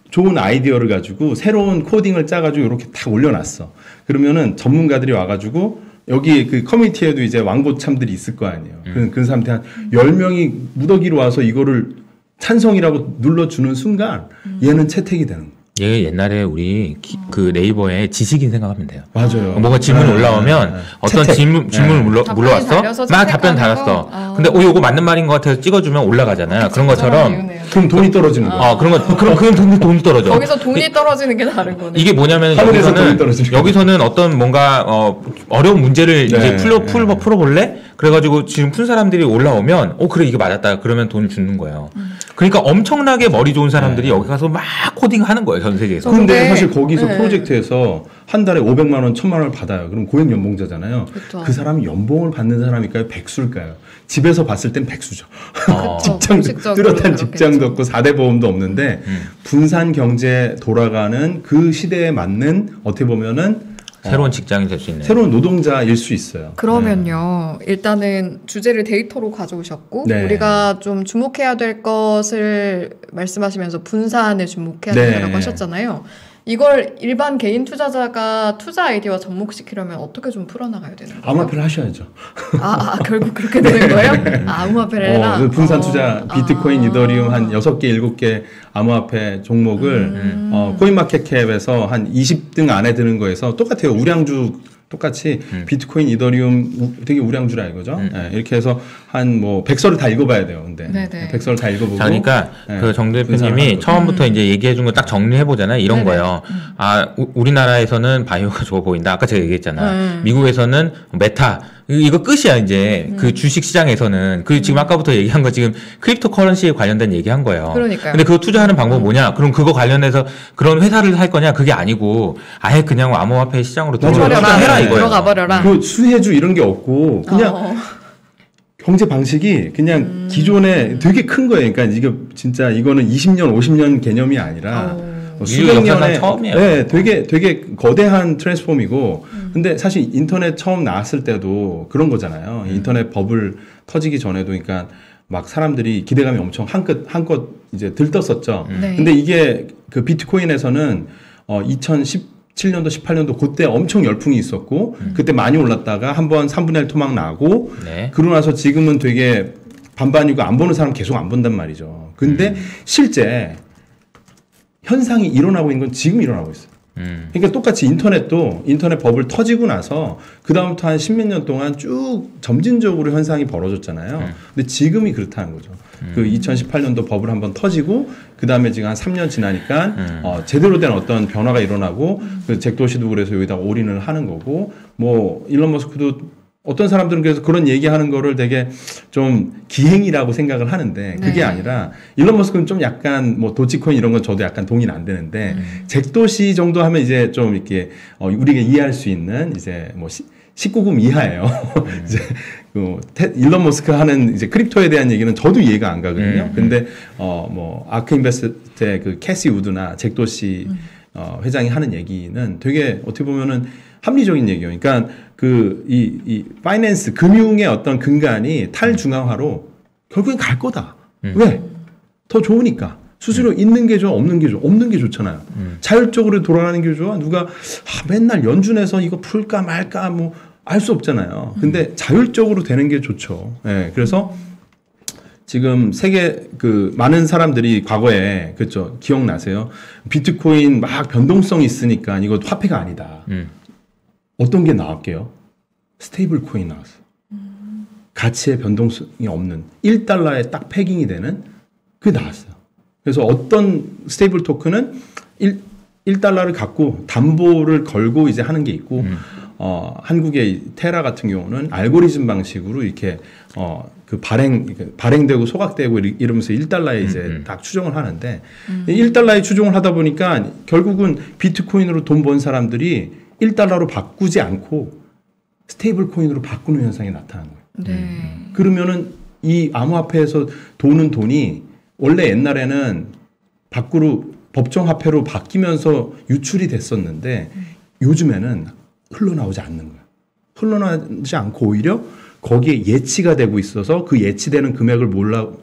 좋은 아이디어를 가지고 새로운 코딩을 짜가지고 이렇게 탁 올려놨어. 그러면은 전문가들이 와가지고 여기 그 커뮤니티에도 이제 왕고참들이 있을 거 아니에요. 그런 사람한테 한 10명이 무더기로 와서 이거를 찬성이라고 눌러주는 순간 얘는 채택이 되는 거예요. 얘 옛날에 우리 그 네이버에 지식인 생각하면 돼요. 맞아요. 뭐가 질문 올라오면 어떤 질문을 물어왔어? 막 답변 달았어. 근데 요거 맞는 말인 것 같아서 찍어주면 올라가잖아요. 그런 것처럼. 그럼 돈이 떨어지는 거야. 그럼 돈이 떨어져. 거기서 돈이 떨어지는 게 다른 거네. 이게 뭐냐면 여기서는 어떤 뭔가 어려운 문제를 이제 풀어볼래? 그래가지고 지금 푼 사람들이 올라오면 그래 이게 맞았다. 그러면 돈을 주는 거예요. 그러니까 엄청나게 머리 좋은 사람들이 여기 가서 막 코딩하는 거예요. 전 세계에서. 근데 사실 거기서 프로젝트에서 한 달에 500만 원, 1000만 원을 받아요. 그럼 고액 연봉자잖아요. 그쵸. 그 사람이 연봉을 받는 사람일까요? 백수일까요? 집에서 봤을 땐 백수죠. 뚜렷한 직장도 없고 4대 보험도 없는데 분산 경제 돌아가는 그 시대에 맞는 어떻게 보면은 새로운 직장이 될 수 있는 새로운 노동자일 수 있어요. 그러면요. 일단은 주제를 데이터로 가져오셨고 우리가 좀 주목해야 될 것을 말씀하시면서 분산에 주목해야 된다고 하셨잖아요. 이걸 일반 개인 투자자가 투자 아이디어와 접목시키려면 어떻게 좀 풀어나가야 되는 거예요? 암호화폐를 하셔야죠. 결국 그렇게 되는 거예요? 암호화폐를 해라? 분산 투자, 비트코인, 이더리움 한 6개, 7개 암호화폐 종목을 코인마켓캡에서 한 20등 안에 드는 거에서 똑같아요. 우량주 똑같이 비트코인, 이더리움 되게 우량주라 이거죠. 네, 이렇게 해서 한 뭐 백서를 다 읽어봐야 돼요. 근데 네네. 백서를 다 읽어보고. 자, 그러니까 그 정 대표님이 처음부터 이제 얘기해준 거 딱 정리해 보잖아요. 이런 네네. 거예요. 우리나라에서는 바이오가 좋아 보인다. 아까 제가 얘기했잖아. 미국에서는 메타. 이거 끝이야 이제 그 주식 시장에서는 그 지금 아까부터 얘기한 거 지금 크립토 커런시에 관련된 얘기한 거예요. 그러니까요. 근데 그거 투자하는 방법은 뭐냐? 그럼 그거 관련해서 그런 회사를 할 거냐? 그게 아니고 아예 그냥 암호화폐 시장으로 투자해라 이거예요. 들어가 버려라. 그 수혜주 이런 게 없고 그냥 경제 방식이 그냥 기존에 되게 큰 거예요. 그러니까 이게 진짜 이거는 20년, 50년 개념이 아니라 수백 년의 처음이에요. 네, 되게 거대한 트랜스폼이고 근데 사실 인터넷 처음 나왔을 때도 그런 거잖아요. 인터넷 버블 터지기 전에도 그러니까 막 사람들이 기대감이 엄청 한껏 이제 들떴었죠. 네. 근데 이게 그 비트코인에서는 2017년도, 18년도 그때 엄청 열풍이 있었고 그때 많이 올랐다가 한번 3분의 1 토막 나고 네. 그러고 나서 지금은 되게 반반이고 안 보는 사람 계속 안 본단 말이죠. 근데 실제 현상이 일어나고 있는 건 지금 일어나고 있어요. 그러니까 똑같이 인터넷도 인터넷 버블 터지고 나서 그 다음부터 한 십몇 년 동안 쭉 점진적으로 현상이 벌어졌잖아요. 근데 지금이 그렇다는 거죠. 그 2018년도 버블 한번 터지고 그 다음에 지금 한 3년 지나니까 제대로 된 어떤 변화가 일어나고 그 잭도시도 그래서 여기다가 올인을 하는 거고 뭐 일론 머스크도 어떤 사람들은 그래서 그런 얘기하는 거를 되게 좀 기행이라고 생각을 하는데 그게 네. 아니라 일론 머스크는 좀 약간 뭐 도치코인 이런 건 저도 약간 동의는 안 되는데 잭도시 정도 하면 이제 좀 이렇게 우리가 이해할 수 있는 이제 뭐 19금 이하예요. 이제 그 일론 머스크 하는 이제 크립토에 대한 얘기는 저도 이해가 안 가거든요. 근데 뭐 아크 인베스트의 그 캐시 우드나 잭도시 회장이 하는 얘기는 되게 어떻게 보면은 합리적인 얘기예요. 그러니까 이 파이낸스 금융의 어떤 근간이 탈중앙화로 결국엔 갈 거다. 왜? 더 좋으니까. 수수료 있는 게 좋아, 없는 게 좋아. 없는 게 좋잖아요. 자율적으로 돌아가는 게 좋아. 누가 맨날 연준에서 이거 풀까 말까 뭐 알 수 없잖아요. 근데 자율적으로 되는 게 좋죠. 예. 그래서 지금 세계 많은 사람들이 과거에 그렇죠. 기억나세요? 비트코인 막 변동성 있으니까 이거 화폐가 아니다. 어떤 게 나왔게요? 스테이블 코인 나왔어요. 가치의 변동성이 없는 1달러에 딱 패깅이 되는 그게 나왔어요. 그래서 어떤 스테이블 토큰은 1달러를 갖고 담보를 걸고 이제 하는 게 있고 한국의 테라 같은 경우는 알고리즘 방식으로 이렇게 발행되고 소각되고 이러면서 1달러에 이제 딱 추정을 하는데 1달러에 추정을 하다 보니까 결국은 비트코인으로 돈 번 사람들이 1달러로 바꾸지 않고 스테이블 코인으로 바꾸는 현상이 나타나는 거예요. 네. 그러면은 이 암호화폐에서 도는 돈이 원래 옛날에는 밖으로 법정화폐로 바뀌면서 유출이 됐었는데 요즘에는 흘러나오지 않는 거예요. 흘러나오지 않고 오히려 거기에 예치가 되고 있어서 그 예치되는 금액을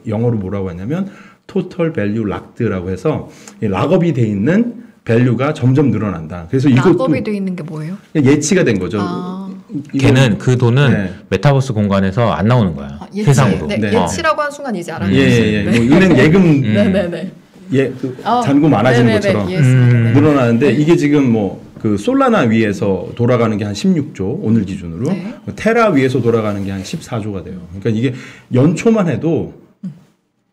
영어로 뭐라고 하냐면 total value locked라고 해서 락업이 돼 있는 밸류가 점점 늘어난다. 그래서 이것도 락업이 돼 있는 게 뭐예요? 예치가 된 거죠. 걔는 그 돈은 메타버스 공간에서 안 나오는 거야. 예치. 세상으로. 네, 네. 예치라고 한 순간 이제 알았는데. 뭐 은행 예금 네네네. 잔고 많아지는 네네네. 것처럼 네네. 늘어나는데 이게 지금 뭐 그 솔라나 위에서 돌아가는 게 한 16조 오늘 기준으로 네. 테라 위에서 돌아가는 게 한 14조가 돼요. 그러니까 이게 연초만 해도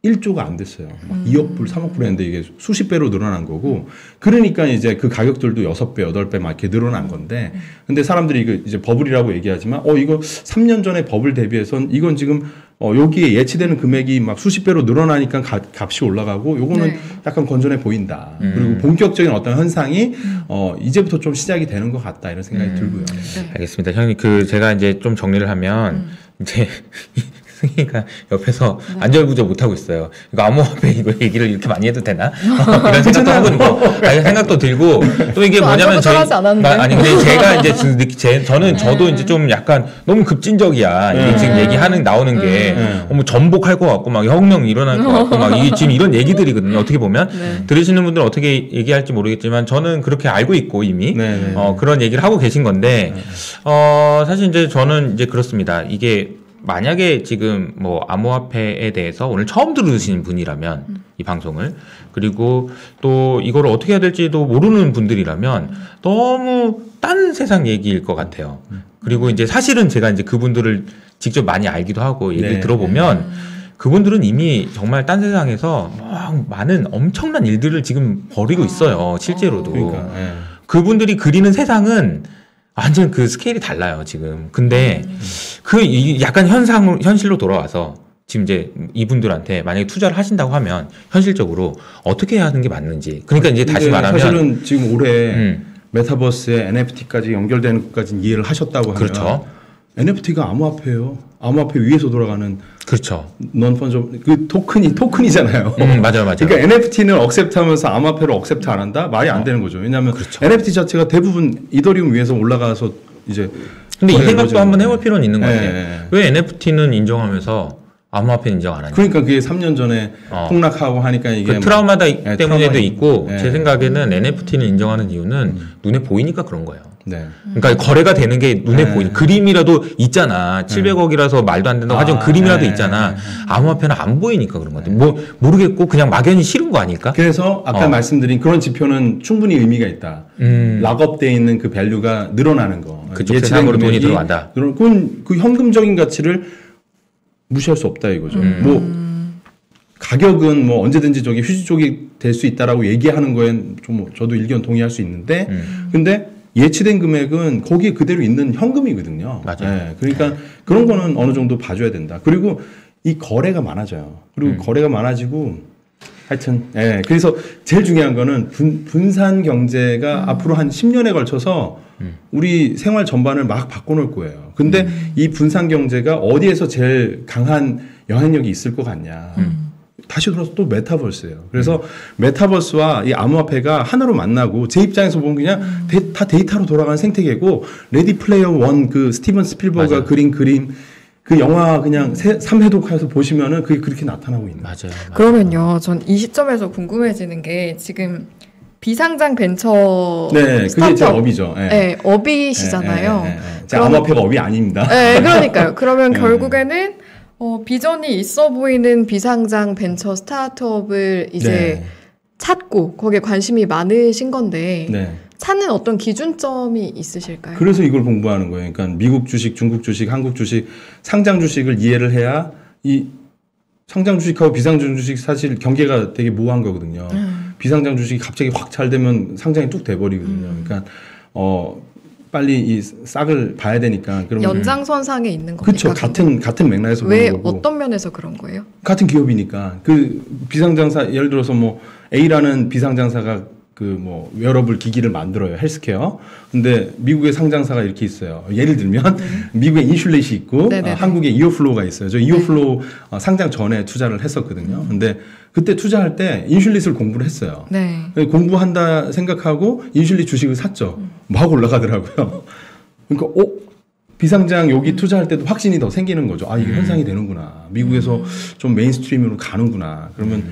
1조가 안 됐어요. 막 2억 불, 3억 불 했는데 이게 수십 배로 늘어난 거고 그러니까 이제 그 가격들도 6배, 8배 막 이렇게 늘어난 건데 근데 사람들이 이거 이제 버블이라고 얘기하지만 이거 3년 전에 버블 대비해선 이건 지금 여기에 예치되는 금액이 막 수십 배로 늘어나니까 값이 올라가고 요거는 네. 약간 건전해 보인다. 그리고 본격적인 어떤 현상이 이제부터 좀 시작이 되는 것 같다 이런 생각이 들고요. 네. 알겠습니다. 형님 제가 이제 좀 정리를 하면 이제 승희가 옆에서 안절부절 못하고 있어요. 이거 암호화폐 이거 얘기를 이렇게 많이 해도 되나? 이런 생각도 하고 있고, 생각도 들고, 또 이게 뭐냐면, 아니, 근데 제가 이제, 저도 이제 좀 약간 너무 급진적이야. 이게 지금 나오는 게, 뭐 전복할 것 같고, 막 혁명 일어날 것 같고, 막 이게 지금 이런 얘기들이거든요. 어떻게 보면. 들으시는 분들은 어떻게 얘기할지 모르겠지만, 저는 그렇게 알고 있고, 이미. 그런 얘기를 하고 계신 건데, 사실 이제 저는 이제 그렇습니다. 이게 만약에 지금 뭐 암호화폐에 대해서 오늘 처음 들으신 분이라면 이 방송을, 그리고 또 이걸 어떻게 해야 될지도 모르는 분들이라면 너무 딴 세상 얘기일 것 같아요. 그리고 이제 사실은 제가 이제 그분들을 직접 많이 알기도 하고 얘기를 들어보면 그분들은 이미 정말 딴 세상에서 많은 엄청난 일들을 지금 벌이고 있어요. 실제로도. 그러니까, 그분들이 그리는 세상은 완전 그 스케일이 달라요, 지금. 근데 약간 현실로 돌아와서 지금 이제 이분들한테 만약에 투자를 하신다고 하면 현실적으로 어떻게 해야 하는 게 맞는지. 그러니까 이제 다시 말하면. 사실은 지금 올해 메타버스에 NFT까지 연결되는 것까지 이해를 하셨다고 하면. 그렇죠. NFT가 암호화폐예요. 암호화폐 위에서 돌아가는. 그렇죠. non-fungible 그 토큰이잖아요. 맞아요. 그러니까 NFT는 억셉트하면서 암호화폐를 억셉트 안 한다? 말이 안 되는 거죠. 왜냐하면 NFT 자체가 대부분 이더리움 위에서 올라가서 이제. 근데 이 생각도 한번 해볼 필요는 있는 것 같아요. 왜 NFT는 인정하면서 암호화폐는 인정 안 하냐? 그러니까 그게 3년 전에 폭락하고 하니까 이게 그 트라우마 때문에도 있고 제 생각에는 NFT는 인정하는 이유는 눈에 보이니까 그런 거예요. 그러니까 거래가 되는 게 눈에 보이는 그림이라도 있잖아. 700억이라서 말도 안 된다고 하지만 그림이라도 있잖아. 암호화폐는 안 보이니까 그런 거 같아. 뭐 모르겠고 그냥 막연히 싫은 거 아닐까? 그래서 아까 말씀드린 그런 지표는 충분히 의미가 있다. 락업돼 있는 그 밸류가 늘어나는 거. 그쪽 세상으로 돈이 들어간다. 그건 그 현금적인 가치를 무시할 수 없다 이거죠. 뭐 가격은 뭐 언제든지 저기 휴지 쪽이 될 수 있다라고 얘기하는 거엔 좀 저도 일견 동의할 수 있는데, 근데 예치된 금액은 거기에 그대로 있는 현금이거든요. 맞아요. 그러니까 그런 거는 어느 정도 봐줘야 된다. 그리고 이 거래가 많아져요. 그리고 거래가 많아지고 하여튼 그래서 제일 중요한 거는 분산 경제가 앞으로 한 10년에 걸쳐서 우리 생활 전반을 막 바꿔놓을 거예요. 근데 이 분산 경제가 어디에서 제일 강한 영향력이 있을 것 같냐. 다시 돌아서 또 메타버스예요. 그래서 메타버스와 이 암호화폐가 하나로 만나고 제 입장에서 보면 그냥 다 데이터로 돌아가는 생태계고, 레디 플레이어 원 그 스티븐 스필버그가 그린 그림 그 영화 그냥 3회독해서 보시면은 그게 그렇게 나타나고 있는. 맞아요. 그러면요, 전 이 시점에서 궁금해지는 게 지금 비상장 벤처 그게 제 업이죠. 업이시잖아요. 제 암호화폐가 업이 아닙니다. 그러니까요. 그러면 결국에는 비전이 있어 보이는 비상장 벤처 스타트업을 이제 찾고 거기에 관심이 많으신 건데 찾는 어떤 기준점이 있으실까요? 그래서 이걸 공부하는 거예요. 그러니까 미국 주식, 중국 주식, 한국 주식, 상장 주식을 이해를 해야 이 상장 주식하고 비상장 주식 사실 경계가 되게 모호한 거거든요. 비상장 주식이 갑자기 확 잘 되면 상장이 뚝 돼버리거든요. 그러니까 빨리 이 싹을 봐야 되니까. 그러면 연장선상에 있는 겁니까? 그렇죠. 같은 맥락에서 왜 보는 거고. 어떤 면에서 그런 거예요? 같은 기업이니까. 그 비상장사 예를 들어서 뭐 A라는 비상장사가 그 뭐 웨어러블 기기를 만들어요. 헬스케어. 근데 미국의 상장사가 이렇게 있어요. 예를 들면 미국에 인슐렛이 있고 한국에 이오플로우가 있어요. 저 이오플로우 상장 전에 투자를 했었거든요. 근데 그때 투자할 때 인슐렛을 공부를 했어요. 공부한다 생각하고 인슐렛 주식을 샀죠. 막 올라가더라고요. 그러니까 비상장 여기 투자할 때도 확신이 더 생기는 거죠. 아, 이게 현상이 되는구나. 미국에서 좀 메인스트림으로 가는구나. 그러면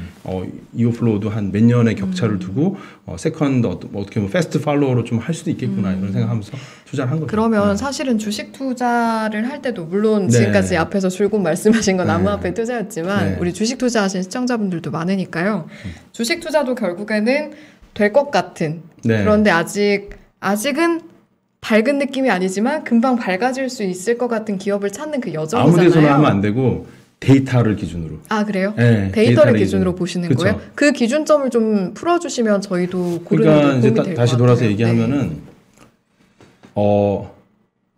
이오플로우도 한 몇 년의 격차를 두고 세컨드 어떻게 보면 패스트 팔로워로 좀 할 수도 있겠구나 이런 생각하면서 투자를 한 거죠. 그러면 사실은 주식 투자를 할 때도 물론 지금까지 앞에서 줄곧 말씀하신 건 암호화폐 투자였지만 우리 주식 투자하신 시청자분들도 많으니까요. 주식 투자도 결국에는 될 것 같은 그런데 아직은 밝은 느낌이 아니지만 금방 밝아질 수 있을 것 같은 기업을 찾는 그 여정이잖아요. 아무 데서나 하면 안 되고 데이터를 기준으로. 아, 그래요? 데이터를 기준으로 보시는 거예요? 그 기준점을 좀 풀어주시면 저희도 고르는 데 도움이 될 것 같아요. 다시 돌아서 얘기하면은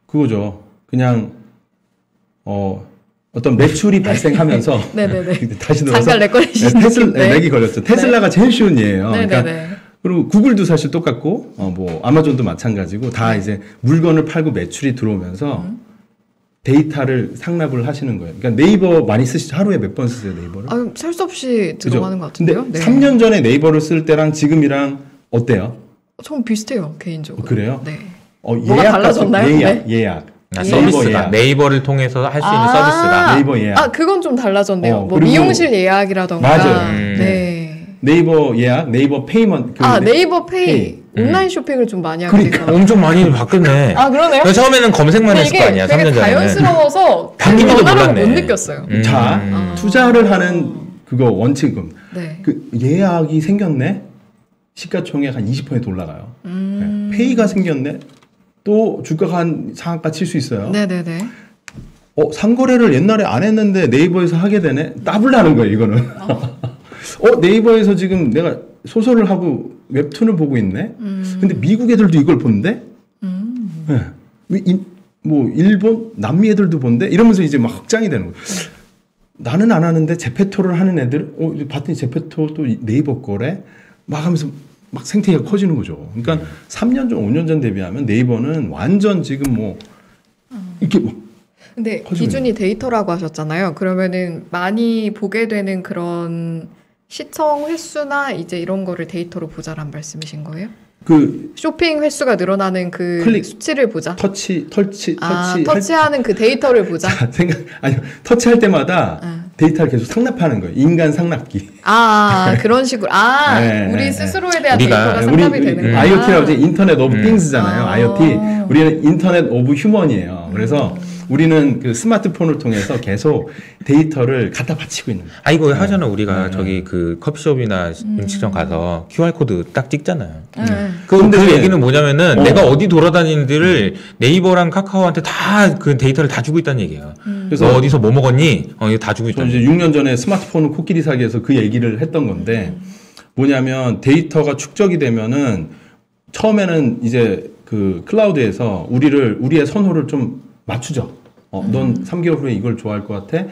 그거죠. 그냥 어떤 매출이 발생하면서 다시 돌아서 잠깐 렉 걸리시는 렉이 걸렸죠. 테슬라가 제일 쉬운 예예요. 그러니까 그리고 구글도 사실 똑같고 뭐 아마존도 마찬가지고 다 이제 물건을 팔고 매출이 들어오면서 데이터를 상납을 하시는 거예요. 그러니까 네이버 많이 쓰시죠? 하루에 몇 번 쓰세요, 네이버를? 셀 수 없이 들어가는 것 같은데요. 근데 3년 전에 네이버를 쓸 때랑 지금이랑 어때요? 전 비슷해요, 개인적으로. 그래요? 네. 뭐가 달라졌나요? 예약. 서비스가 네이버를 통해서 할 수 있는 서비스가 네이버 예약. 그건 좀 달라졌네요. 뭐 미용실 예약이라던가. 맞아요. 네. 네이버 예약, 네이버 페이먼트. 네이버 페이. 온라인 쇼핑을 좀 많이 하게 돼서. 엄청 많이 바뀌었네. 그러네요? 처음에는 검색만 했을 거 아니야, 3년 전에는. 되게 자연스러워서 바뀌지도 몰랐네. 못 느꼈어요. 자, 투자를 하는 그거 원칙은 그 예약이 생겼네? 시가총액 한 20% 올라가요. 네. 페이가 생겼네? 또 주가가 한 상한가 칠 수 있어요. 네네네. 상거래를 옛날에 안 했는데 네이버에서 하게 되네? 따블라는 거예요, 이거는. 네이버에서 지금 내가 소설을 하고 웹툰을 보고 있네? 근데 미국 애들도 이걸 본대? 네. 뭐, 일본, 남미 애들도 본대? 이러면서 이제 막 확장이 되는 거예요. 나는 안 하는데 제페토를 하는 애들, 봤더니 제페토 또 네이버 거래? 막 하면서 막 생태계가 커지는 거죠. 그러니까 3년 전, 5년 전 대비하면 네이버는 완전 지금 뭐, 이렇게 뭐. 근데 기준이 데이터라고 하셨잖아요. 그러면은 많이 보게 되는 그런 시청 횟수나 이제 이런 거를 데이터로 보자란 말씀이신 거예요? 쇼핑 횟수가 늘어나는 클릭 수치를 보자. 터치하는 그 데이터를 보자. 터치할 때마다 데이터를 계속 상납하는 거예요. 인간 상납기. 그런 식으로. 우리 스스로에 대한 데이터가 상납이 되는 거야. IoT라고 하죠. 인터넷 오브 띵스잖아요. IoT. 우리는 인터넷 오브 휴먼이에요. 그래서 우리는 그 스마트폰을 통해서 계속 데이터를 갖다 바치고 있는 거예요. 이거 하잖아. 우리가 저기 그 커피숍이나 음식점 가서 QR코드 딱 찍잖아요. 그 얘기는 뭐냐면은 내가 어디 돌아다니는지를 네이버랑 카카오한테 다 그 데이터를 다 주고 있다는 얘기예요. 그래서 어디서 뭐 먹었니? 이거 다 주고 있다. 이제 6년 전에 스마트폰을 코끼리 사기에서 그 얘기를 했던 건데 뭐냐면 데이터가 축적이 되면은 처음에는 이제 그 클라우드에서 우리의 선호를 좀 맞추죠. 넌 3개월 후에 이걸 좋아할 것 같아?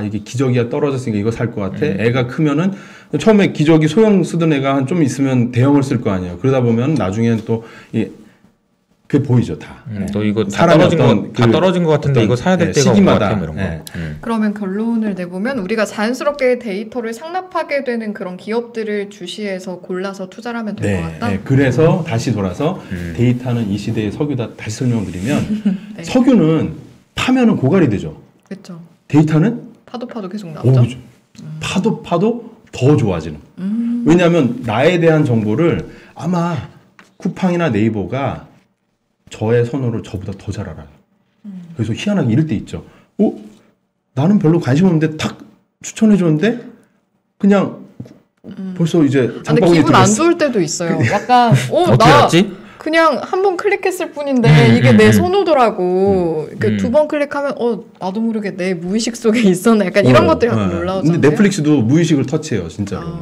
이게 기저귀가 떨어졌으니까 이거 살 것 같아? 애가 크면은, 처음에 기저귀 소형 쓰던 애가 한 좀 있으면 대형을 쓸 거 아니에요. 그러다 보면 나중엔 또, 그게 보이죠, 다. 또 이거 다 떨어진 것 같은데 이거 사야 될 때가 온 것 같아, 이런 거. 그러면 결론을 내보면 우리가 자연스럽게 데이터를 상납하게 되는 그런 기업들을 주시해서 골라서 투자를 하면 될 것 같다? 그래서 다시 돌아서 데이터는 이 시대의 석유다 다시 설명드리면 석유는 파면은 고갈이 되죠. 그렇죠. 데이터는 파도 계속 나오죠. 파도 더 좋아지는. 왜냐하면 나에 대한 정보를 아마 쿠팡이나 네이버가 저의 선호를 저보다 더 잘 알아요. 그래서 희한하게 이럴 때 있죠. 나는 별로 관심 없는데 탁 추천해 줬는데 그냥 벌써 이제 장바구니에 기분 안 좋을 때도 있어요. 약간 어떻게 알았지? 그냥 한 번 클릭했을 뿐인데 이게 내 선호더라고. 두 번 클릭하면 나도 모르게 내 무의식 속에 있었네. 약간 이런 것들이 놀라우잖아요. 근데 넷플릭스도 무의식을 터치해요, 진짜로.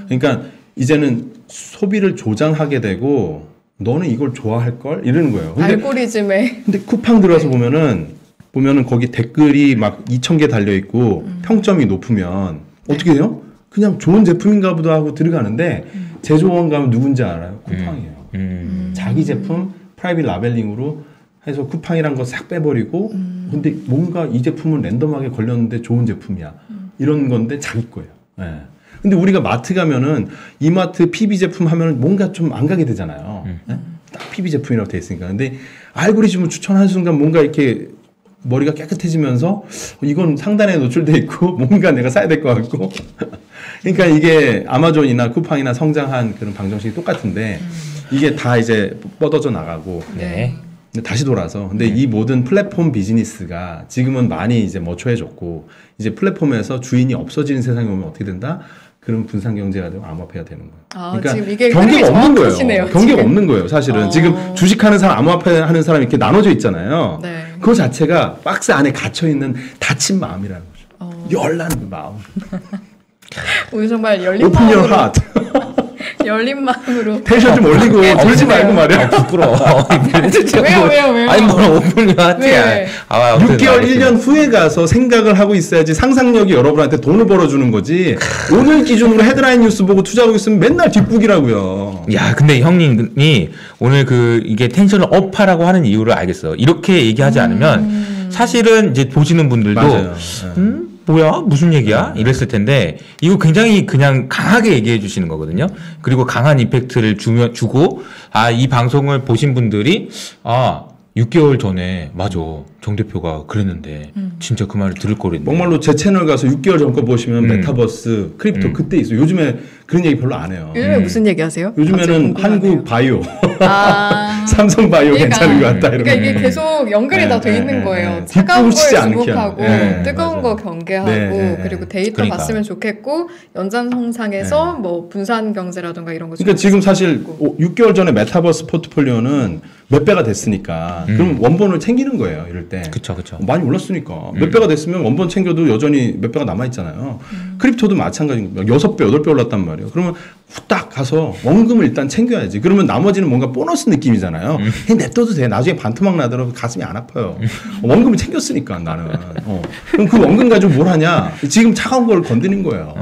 그러니까 이제는 소비를 조장하게 되고 너는 이걸 좋아할 걸 이러는 거예요. 근데, 알고리즘에. 근데 쿠팡 들어가서 보면은 거기 댓글이 막 2,000개 달려 있고 평점이 높으면 어떻게 돼요? 그냥 좋은 제품인가 보다 하고 들어가는데 제조원 가면 누군지 알아요? 쿠팡이에요. 자기 제품 프라이빗 라벨링으로 해서 쿠팡이란 거 싹 빼버리고 근데 뭔가 이 제품은 랜덤하게 걸렸는데 좋은 제품이야. 이런 건데 자기 거예요. 근데 우리가 마트 가면은 이마트 PB 제품 하면은 뭔가 좀 안 가게 되잖아요. 딱 PB 제품이라고 돼 있으니까. 근데 알고리즘을 추천하는 순간 뭔가 이렇게 머리가 깨끗해지면서 이건 상단에 노출돼 있고 뭔가 내가 사야 될 것 같고 그러니까 이게 아마존이나 쿠팡이나 성장한 그런 방정식이 똑같은데 이게 다 이제 뻗어져 나가고 근데 다시 돌아서 근데 이 모든 플랫폼 비즈니스가 지금은 많이 이제 머초해졌고 이제 플랫폼에서 주인이 없어지는 세상이 오면 어떻게 된다? 그런 분산 경제가 되고 암호화폐가 되는 거예요. 그러니까 지금 이게 경계가 없는 거예요. 경계가 지금. 없는 거예요. 사실은 지금 주식하는 사람, 암호화폐 하는 사람 이렇게 나눠져 있잖아요. 그 자체가 박스 안에 갇혀 있는 닫힌 마음이라는 거죠. 열난 마음. 오늘 정말 열린 Open 마음으로. your heart. 열린 마음으로. 텐션 좀 올리고 들지 말고 말이야. 부끄러워. 왜요? 아니 뭐 오픈이 하트야. 6개월 1년 후에 가서 생각을 하고 있어야지 상상력이 여러분한테 돈을 벌어주는 거지. 오늘 기준으로 헤드라인 뉴스 보고 투자하고 있으면 맨날 뒷북이라고요. 야, 근데 형님이 오늘 이게 텐션을 업하라고 하는 이유를 알겠어. 이렇게 얘기하지 않으면 사실은 이제 보시는 분들도 맞아요. 뭐야 무슨 얘기야 이랬을 텐데 이거 굉장히 그냥 강하게 얘기해 주시는 거거든요. 그리고 강한 임팩트를 주고 이 방송을 보신 분들이 6개월 전에 맞아 정 대표가 그랬는데 진짜 그 말을 들을 거랬네. 정말로 제 채널 가서 6개월 전 거 보시면 메타버스, 크립토 그때 있어요. 요즘에 그런 얘기 별로 안 해요. 요즘에 무슨 얘기 하세요? 요즘에는 한국 바이오, 삼성 바이오 괜찮은 것 같다. 그러니까 이게 계속 연결이 다 돼 있는 거예요. 차가운 거에 주목하고 뜨거운 거 경계하고 그리고 데이터 봤으면 좋겠고 연장성상에서 뭐 분산 경제라든가 이런 거. 그러니까 지금 사실 6개월 전에 메타버스 포트폴리오는 몇 배가 됐으니까 그럼 원본을 챙기는 거예요. 이럴 때. 그쵸. 많이 올랐으니까 몇 배가 됐으면 원본 챙겨도 여전히 몇 배가 남아 있잖아요. 크립토도 마찬가지입니다. 6배, 8배 올랐단 말이에요. 그러면 후딱 가서 원금을 일단 챙겨야지. 그러면 나머지는 뭔가 보너스 느낌이잖아요. 그냥 냅둬도 돼. 나중에 반토막 나더라도 가슴이 안 아파요. 원금을 챙겼으니까 나는. 그럼 그 원금 가지고 뭘 하냐? 지금 차가운 걸 건드린 거예요.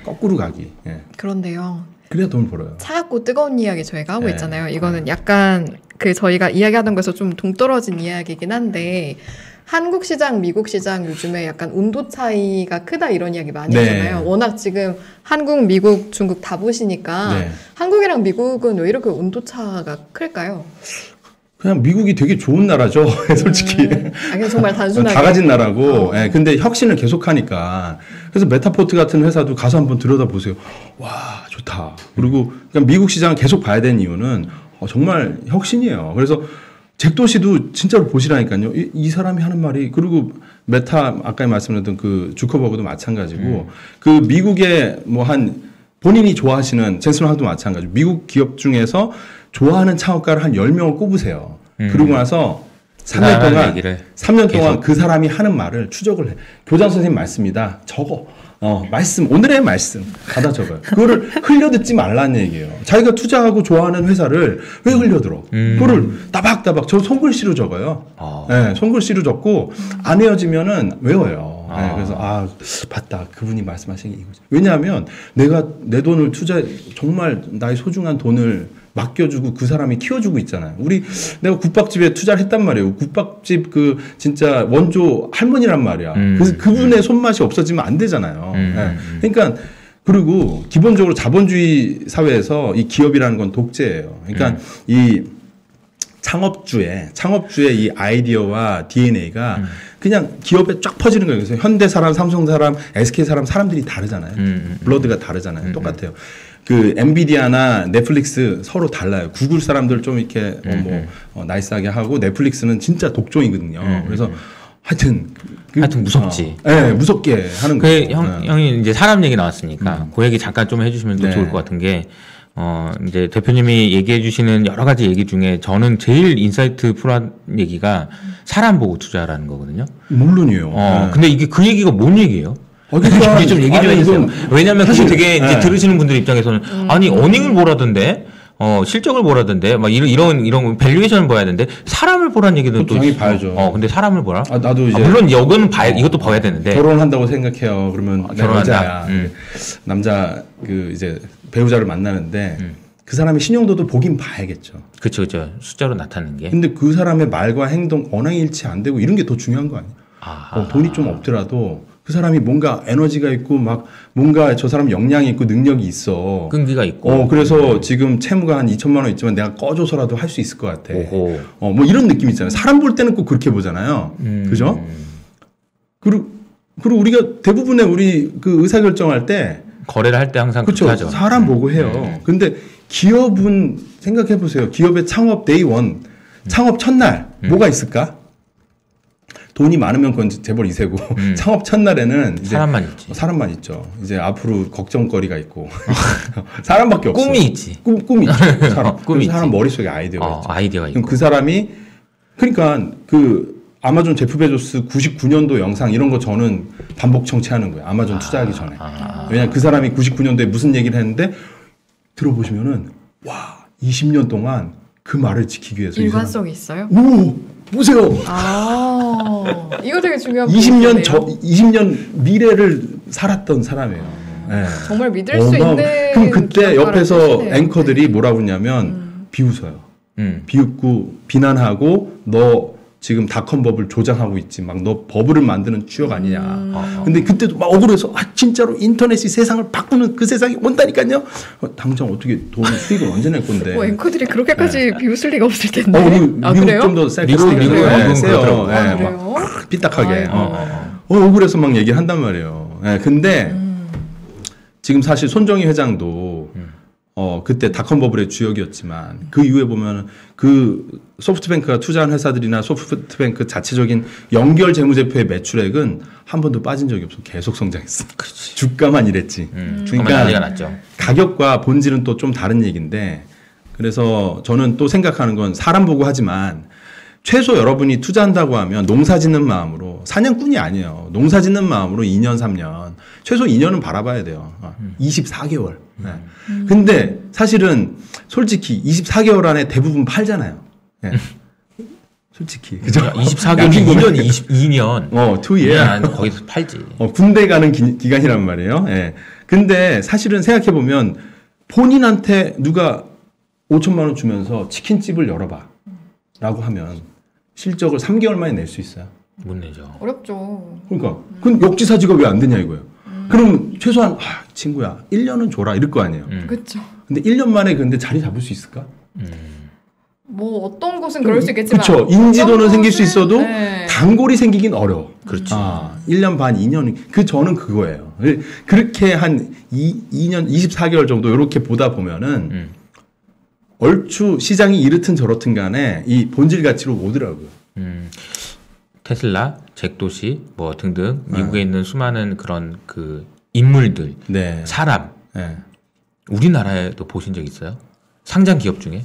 거꾸로 가기. 그런데요. 그래야 돈을 벌어요. 차갑고 뜨거운 이야기 저희가 하고 있잖아요. 이거는 약간 저희가 이야기하던 것에서 좀 동떨어진 이야기이긴 한데 한국 시장, 미국 시장 요즘에 약간 온도 차이가 크다 이런 이야기 많이 하잖아요. 워낙 지금 한국, 미국, 중국 다 보시니까 한국이랑 미국은 왜 이렇게 온도 차가 클까요? 그냥 미국이 되게 좋은 나라죠, 솔직히. 그냥 정말 단순하게. 다 가진 나라고. 근데 혁신을 계속하니까. 그래서 메타포트 같은 회사도 가서 한번 들여다보세요. 와, 좋다. 그리고 그러니까 미국 시장을 계속 봐야 되는 이유는 정말 혁신이에요. 그래서 잭도시도 진짜로 보시라니까요. 이 사람이 하는 말이 그리고 메타 아까 말씀드렸던 그 주커버그도 마찬가지고 그 미국의 뭐 본인이 좋아하시는 젠슨 황도 마찬가지고 미국 기업 중에서 좋아하는 창업가를 한 10명을 꼽으세요. 그러고 나서 3년 동안 그 사람이 하는 말을 추적을 해. 교장 선생님 말씀이다. 적어. 말씀, 오늘의 말씀. 받아 적어요. 그거를 흘려듣지 말라는 얘기예요. 자기가 투자하고 좋아하는 회사를 왜 흘려들어? 그거를 따박따박, 저 손글씨로 적어요. 손글씨로 적고, 안 외워지면은 외워요. 그래서, 봤다. 그분이 말씀하신 게 이거지. 왜냐하면 내가 내 돈을 정말 나의 소중한 돈을 맡겨주고 그 사람이 키워주고 있잖아요. 내가 국밥집에 투자를 했단 말이에요. 국밥집 진짜 원조 할머니란 말이야. 그분의 손맛이 없어지면 안 되잖아요. 그러니까, 그리고 기본적으로 자본주의 사회에서 이 기업이라는 건 독재예요. 그러니까 이 창업주의 이 아이디어와 DNA가 그냥 기업에 쫙 퍼지는 거예요. 그래서 현대 사람, 삼성 사람, SK 사람들이 다르잖아요. 블러드가 다르잖아요. 똑같아요. 그 엔비디아나 넷플릭스 서로 달라요. 구글 사람들 좀 이렇게 나이스하게 하고 넷플릭스는 진짜 독종이거든요. 그래서 하여튼 무섭지. 무섭게 하는 거예요. 형이 이제 사람 얘기 나왔으니까 그 얘기 잠깐 좀 해주시면 더 좋을 것 같은 게 이제 대표님이 얘기해 주시는 여러 가지 얘기 중에 저는 제일 인사이트풀한 얘기가 사람 보고 투자라는 거거든요. 물론이에요. 근데 이게 그 얘기가 뭔 얘기예요? 그러니까 좀 얘기 좀 해주세요. 왜냐면 그게 되게 이제 들으시는 분들 입장에서는 어닝을 보라던데, 실적을 보라던데, 막 이런 밸류에이션을 봐야 되는데 사람을 보라는 얘기는 또 당연히 봐야죠. 근데 사람을 보라? 나도 이제 물론 이거는 이것도 봐야 되는데 결혼한다고 생각해요. 그러면 결혼한다. 남자 이제 배우자를 만나는데 그 사람의 신용도도 보긴 봐야겠죠. 그렇죠. 숫자로 나타내는 게. 근데 그 사람의 말과 행동 언행일치 안 되고 이런 게 더 중요한 거 아니야? 돈이 좀 없더라도. 그 사람이 뭔가 에너지가 있고 막 뭔가 저 사람 역량이 있고 능력이 있어. 끈기가 있고. 그래서 지금 채무가 한 2천만 원 있지만 내가 꺼줘서라도 할 수 있을 것 같아. 뭐 이런 느낌 있잖아요. 사람 볼 때는 꼭 그렇게 보잖아요. 그죠? 그리고 우리가 대부분의 우리 그 의사결정할 때 거래를 할 때 항상 그렇죠. 하죠. 사람 보고 해요. 근데 기업은 생각해 보세요. 기업의 창업 데이 원, 창업 첫날 뭐가 있을까? 돈이 많으면 그건 재벌 2세고 창업 첫날에는 이제 사람만 있죠. 이제 앞으로 걱정거리가 있고 사람밖에 없어. 꿈이 있지. 꿈이 있죠. 꿈이 사람 머릿속에 아이디어가 있죠. 아이디어가 있고. 그 사람이 그러니까 그 아마존 제프 베조스 99년도 영상 이런 거 저는 반복 청취하는 거예요. 아마존 투자하기 전에. 왜냐면 그 사람이 99년도에 무슨 얘기를 했는데 들어보시면은 와 20년 동안 그 말을 지키기 위해서 일관성이 있어요? 보세요. 이거 되게 중요한 20년 미래를 살았던 사람이에요. 정말 믿을 수 있는. 그럼 그때 옆에서 앵커들이 뭐라고 했냐면 비웃어요. 비웃고 비난하고 너 지금 닷컴버블 조장하고 있지. 막 너 버블을 만드는 추억 아니냐. 근데 그때도 막 억울해서 진짜로 인터넷이 세상을 바꾸는 그 세상이 온다니까요. 당장 어떻게 돈 수익을 언제 낼 건데. 뭐 앵커들이 그렇게까지 비웃을 리가 없을 텐데. 미국 그래요? 좀 더 미국은 세요. 그래요? 막 삐딱하게. 억울해서 막 얘기를 한단 말이에요. 근데 지금 사실 손정희 회장도 그때 닷컴버블의 주역이었지만 그 이후에 보면 그 소프트뱅크가 투자한 회사들이나 소프트뱅크 자체적인 연결 재무제표의 매출액은 한 번도 빠진 적이 없어. 계속 성장했어. 그렇지. 주가만 이랬지. 그러니까 난리가 났죠. 가격과 본질은 또 좀 다른 얘기인데 그래서 저는 또 생각하는 건 사람 보고 하지만 최소 여러분이 투자한다고 하면 농사 짓는 마음으로 사냥꾼이 아니에요. 농사 짓는 마음으로 2년, 3년 최소 2년은 바라봐야 돼요. 24개월. 네. 근데 사실은 솔직히 24개월 안에 대부분 팔잖아요. 네. 솔직히. 그죠? 24개월, 2년, 22년. 2year. 거기서 팔지. 군대 가는 기간이란 말이에요. 예. 근데 사실은 생각해보면 본인한테 누가 5천만 원 주면서 치킨집을 열어봐. 라고 하면 실적을 3개월 만에 낼 수 있어요. 못 내죠. 어렵죠. 그러니까. 그럼 역지사지가 왜 안 되냐 이거예요. 그럼 최소한 친구야 1년은 줘라 이럴 거 아니에요. 그렇죠. 근데 1년 만에 근데 자리 잡을 수 있을까? 뭐 어떤 곳은 그럴 수 있겠지만 그렇죠. 인지도는 생길 수 있어도 네. 단골이 생기긴 어려워. 그렇지. 1년 반, 2년 저는 그거예요. 그렇게 한 2년 24개월 정도 이렇게 보다 보면은 얼추 시장이 이렇든 저렇든 간에 이 본질 가치로 오더라고요. 테슬라, 잭도시 뭐 등등 미국에 있는 수많은 그런 그 인물들, 네. 사람 네. 우리나라에도 보신 적 있어요? 상장 기업 중에?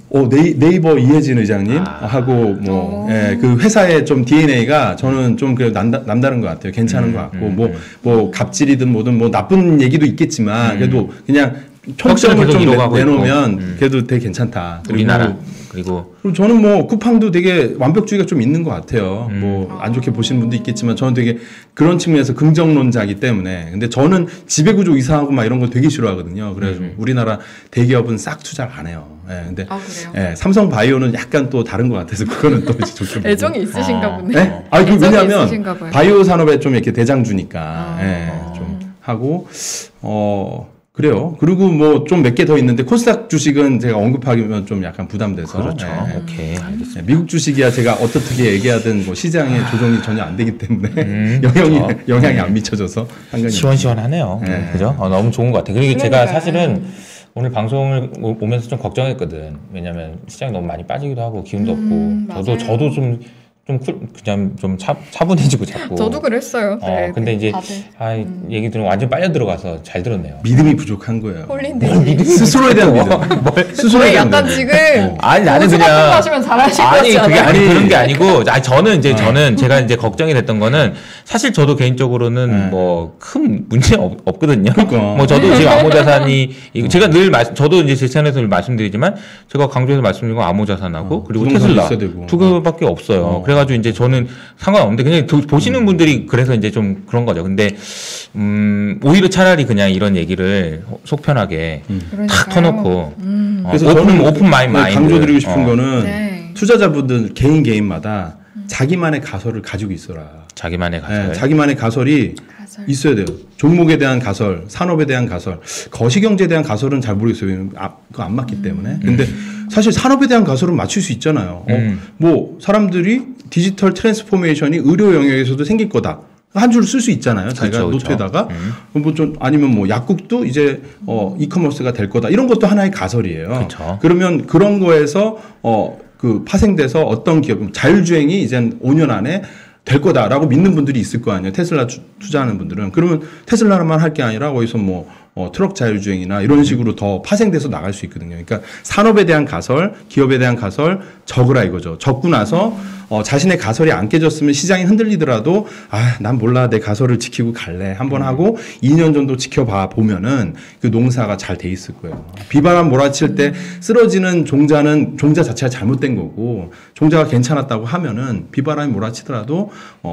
네이버 이혜진 의장님 하고 뭐 그 회사의 좀 DNA가 저는 좀 그래도 남다른 것 같아요. 괜찮은 것 같고 뭐 갑질이든 뭐든 뭐 나쁜 얘기도 있겠지만 그래도 그냥 총점을 좀 내놓으면 그래도 되게 괜찮다. 우리나라 그리고 저는 뭐 쿠팡도 되게 완벽주의가 좀 있는 것 같아요. 뭐 안 좋게 보시는 분도 있겠지만 저는 되게 그런 측면에서 긍정론자이기 때문에. 근데 저는 지배구조 이상하고 막 이런 거 되게 싫어하거든요. 그래서 우리나라 대기업은 싹 투자를 안 해요. 근데 그래요? 삼성바이오는 약간 또 다른 것 같아서 그거는 또 좋게 보고. 애정이 있으신가 보네. 네? 왜냐하면 바이오 산업에 좀 이렇게 대장주니까 좀 하고 그래요. 그리고 뭐 좀 몇 개 더 있는데 코스닥 주식은 제가 언급하기면 좀 약간 부담돼서. 그렇죠. 오케이, 알겠습니다. 미국 주식이야 제가 어떻게 얘기하든 뭐 시장의 조정이 전혀 안 되기 때문에 영향이 안 미쳐져서 상관이 시원시원하네요. 그죠? 너무 좋은 것 같아요. 그리고 제가 사실은 오늘 방송을 오면서 좀 걱정했거든. 왜냐면 시장이 너무 많이 빠지기도 하고 기운도 없고 저도 그냥 좀 차분해지고 자꾸. 저도 그랬어요. 네, 근데 이제 얘기 들으면 완전 빨려 들어가서 잘 들었네요. 믿음이 부족한 거예요. 홀린데 스스로에 대한 믿음. 스스로에 대한 약간 믿음. 지금 아니 나는 그냥 하시면 잘하실 것 같지 그게 않아요? 그런 게 아니고 저는 제가 이제 걱정이 됐던 거는 사실 저도 개인적으로는 뭐 큰 문제 없거든요. 그러니까. 뭐 저도 지금 암호자산이 제가 저도 이제 제 채널에서 말씀드리지만 제가 강조해서 말씀드린 건 암호자산하고 그리고 테슬라 두 개밖에 없어요. 그래가지고 이제 저는 상관없는데 그냥 보시는 분들이 그래서 이제 좀 그런 거죠. 근데 오히려 차라리 그냥 이런 얘기를 속편하게 탁 터놓고 그래서 오픈 마인드 강조드리고 싶은 거는 투자자분들 개인마다 자기만의 가설을 가지고 있어라. 자기만의 가설. 자기만의 가설이 있어야 돼요. 종목에 대한 가설, 산업에 대한 가설, 거시경제에 대한 가설은 잘 모르겠어요. 그거 안 맞기 때문에. 근데 사실 산업에 대한 가설은 맞출 수 있잖아요. 뭐 사람들이 디지털 트랜스포메이션이 의료 영역에서도 생길 거다. 한 줄 쓸 수 있잖아요. 자기가 그렇죠, 노트에다가 뭐 좀 아니면 뭐 약국도 이제 이커머스가 될 거다. 이런 것도 하나의 가설이에요. 그렇죠. 그러면 그런 거에서 그 파생돼서 어떤 기업 자율주행이 이제 5년 안에 될 거다라고 믿는 분들이 있을 거 아니에요. 테슬라 투자하는 분들은. 그러면 테슬라만 할 게 아니라 거기서 뭐 트럭 자율주행이나 이런 식으로 더 파생돼서 나갈 수 있거든요. 그러니까 산업에 대한 가설, 기업에 대한 가설 적으라 이거죠. 적고 나서 자신의 가설이 안 깨졌으면 시장이 흔들리더라도 난 몰라 내 가설을 지키고 갈래 한번 하고 2년 정도 지켜봐 보면은 그 농사가 잘 돼 있을 거예요. 비바람 몰아칠 때 쓰러지는 종자 자체가 잘못된 거고 종자가 괜찮았다고 하면은 비바람이 몰아치더라도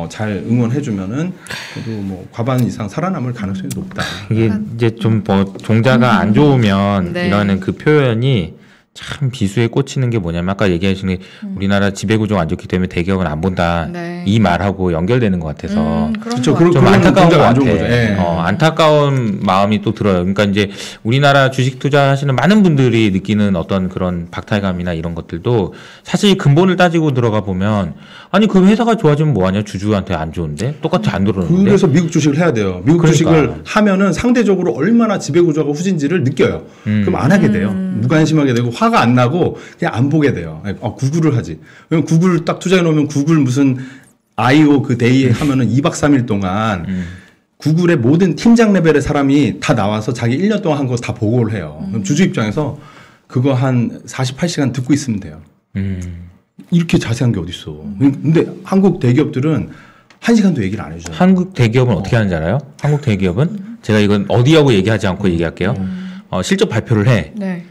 잘 응원해주면은 그래도 뭐 과반 이상 살아남을 가능성이 높다. 이게 이제 좀 뭐 종자가 안 좋으면 이러는 그 표현이 참 비수에 꽂히는 게 뭐냐면 아까 얘기하신 게 우리나라 지배구조가 안 좋기 때문에 대기업은 안 본다. 네. 이 말하고 연결되는 것 같아서 그렇죠. 좀 안타까운 것 같아. 네. 안타까운 마음이 또 들어요. 그러니까 이제 우리나라 주식 투자하시는 많은 분들이 느끼는 어떤 그런 박탈감이나 이런 것들도 사실 근본을 따지고 들어가 보면 아니 그 회사가 좋아지면 뭐하냐 주주한테 안 좋은데 똑같이 안 들어오는데. 그래서 미국 주식을 해야 돼요. 미국 주식을 하면은 상대적으로 얼마나 지배구조가 후진지를 느껴요. 그럼 안 하게 돼요. 무관심하게 되고 화가 안 나고 그냥 안 보게 돼요. 구글을 하지. 왜냐면 구글 딱 투자해 놓으면 구글 무슨 I.O. 그 데이 하면은 2박 3일 동안 구글의 모든 팀장 레벨의 사람이 다 나와서 자기 1년 동안 한 거 다 보고를 해요. 그럼 주주 입장에서 그거 한 48시간 듣고 있으면 돼요. 이렇게 자세한 게 어딨어. 근데 한국 대기업들은 1시간도 얘기를 안 해주잖아요. 한국 대기업은 어떻게 하는지 알아요? 한국 대기업은 제가 이건 어디하고 얘기하지 않고 얘기할게요. 실적 발표를 해. 네.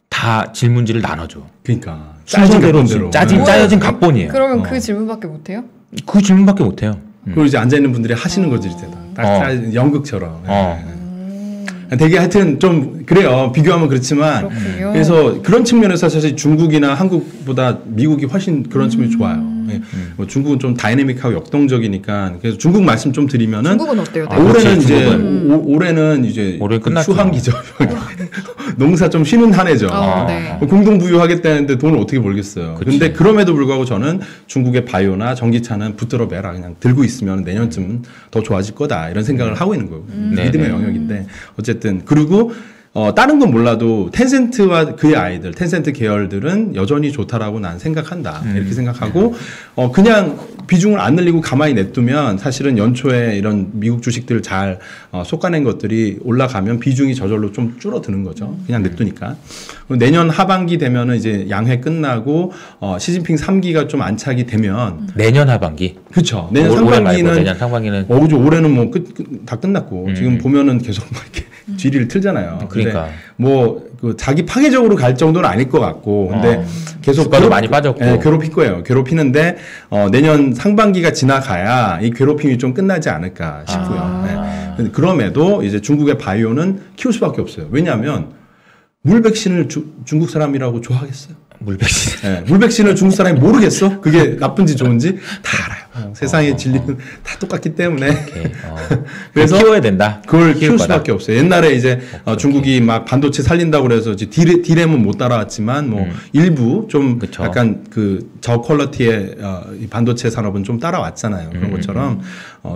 다 질문지를 나눠줘. 그러니까 순서대로 짜여진 각본이에요. 그러면 그 질문밖에 못해요? 그 질문밖에 못해요. 그리고 이제 앉아 있는 분들이 하시는 거지 딱 연극처럼. 되게 하여튼 좀 그래요. 비교하면 그렇지만 그렇군요. 그래서 그런 측면에서 사실 중국이나 한국보다 미국이 훨씬 그런 측면이 좋아요. 뭐 중국은 좀 다이내믹하고 역동적이니까 그래서 중국 말씀 좀 드리면은 중국은 어때요? 올해는 이제 올해는 이제 올해 끝났죠. 휴한기죠. 농사 좀 쉬는 한 해죠. 네. 공동부유하겠다는데 돈을 어떻게 벌겠어요. 그런데 그럼에도 불구하고 저는 중국의 바이오나 전기차는 붙들어 매라 그냥 들고 있으면 내년쯤은 더 좋아질 거다 이런 생각을 하고 있는 거예요. 믿음의 영역인데 어쨌든 그리고 다른 건 몰라도 텐센트와 그의 아이들, 텐센트 계열들은 여전히 좋다라고 난 생각한다. 이렇게 생각하고, 그냥 비중을 안 늘리고 가만히 냅두면 사실은 연초에 이런 미국 주식들 잘 솎아낸 것들이 올라가면 비중이 저절로 좀 줄어드는 거죠. 그냥 냅두니까. 내년 하반기 되면은 이제 양회 끝나고, 시진핑 3기가 좀 안착이 되면. 내년 하반기? 그쵸. 내년 상반기는. 내년 상반기는. 그죠. 올해는 뭐 다 끝났고. 지금 보면은 계속 막 이렇게 쥐리를 틀잖아요. 그러니까. 그 자기 파괴적으로 갈 정도는 아닐 것 같고, 근데 계속 많이 빠졌고, 괴롭힐 거예요. 괴롭히는데 내년 상반기가 지나가야 이 괴롭힘이 좀 끝나지 않을까 싶고요. 네. 그럼에도 이제 중국의 바이오는 키울 수밖에 없어요. 왜냐하면 물 백신을 중국 사람이라고 좋아하겠어요? 물 백신. 네. 물 백신을 중국 사람이 모르겠어? 그게 나쁜지 좋은지 다 알아요. 세상의 진리는 다 똑같기 때문에. 그래서 키워야 된다. 그걸 키울 수밖에 없어요. 옛날에 이제 중국이 막 반도체 살린다고 그래서 디램은 못 따라왔지만 뭐 일부 좀 그쵸. 약간 그 저퀄리티의 반도체 산업은 좀 따라왔잖아요. 그런 것처럼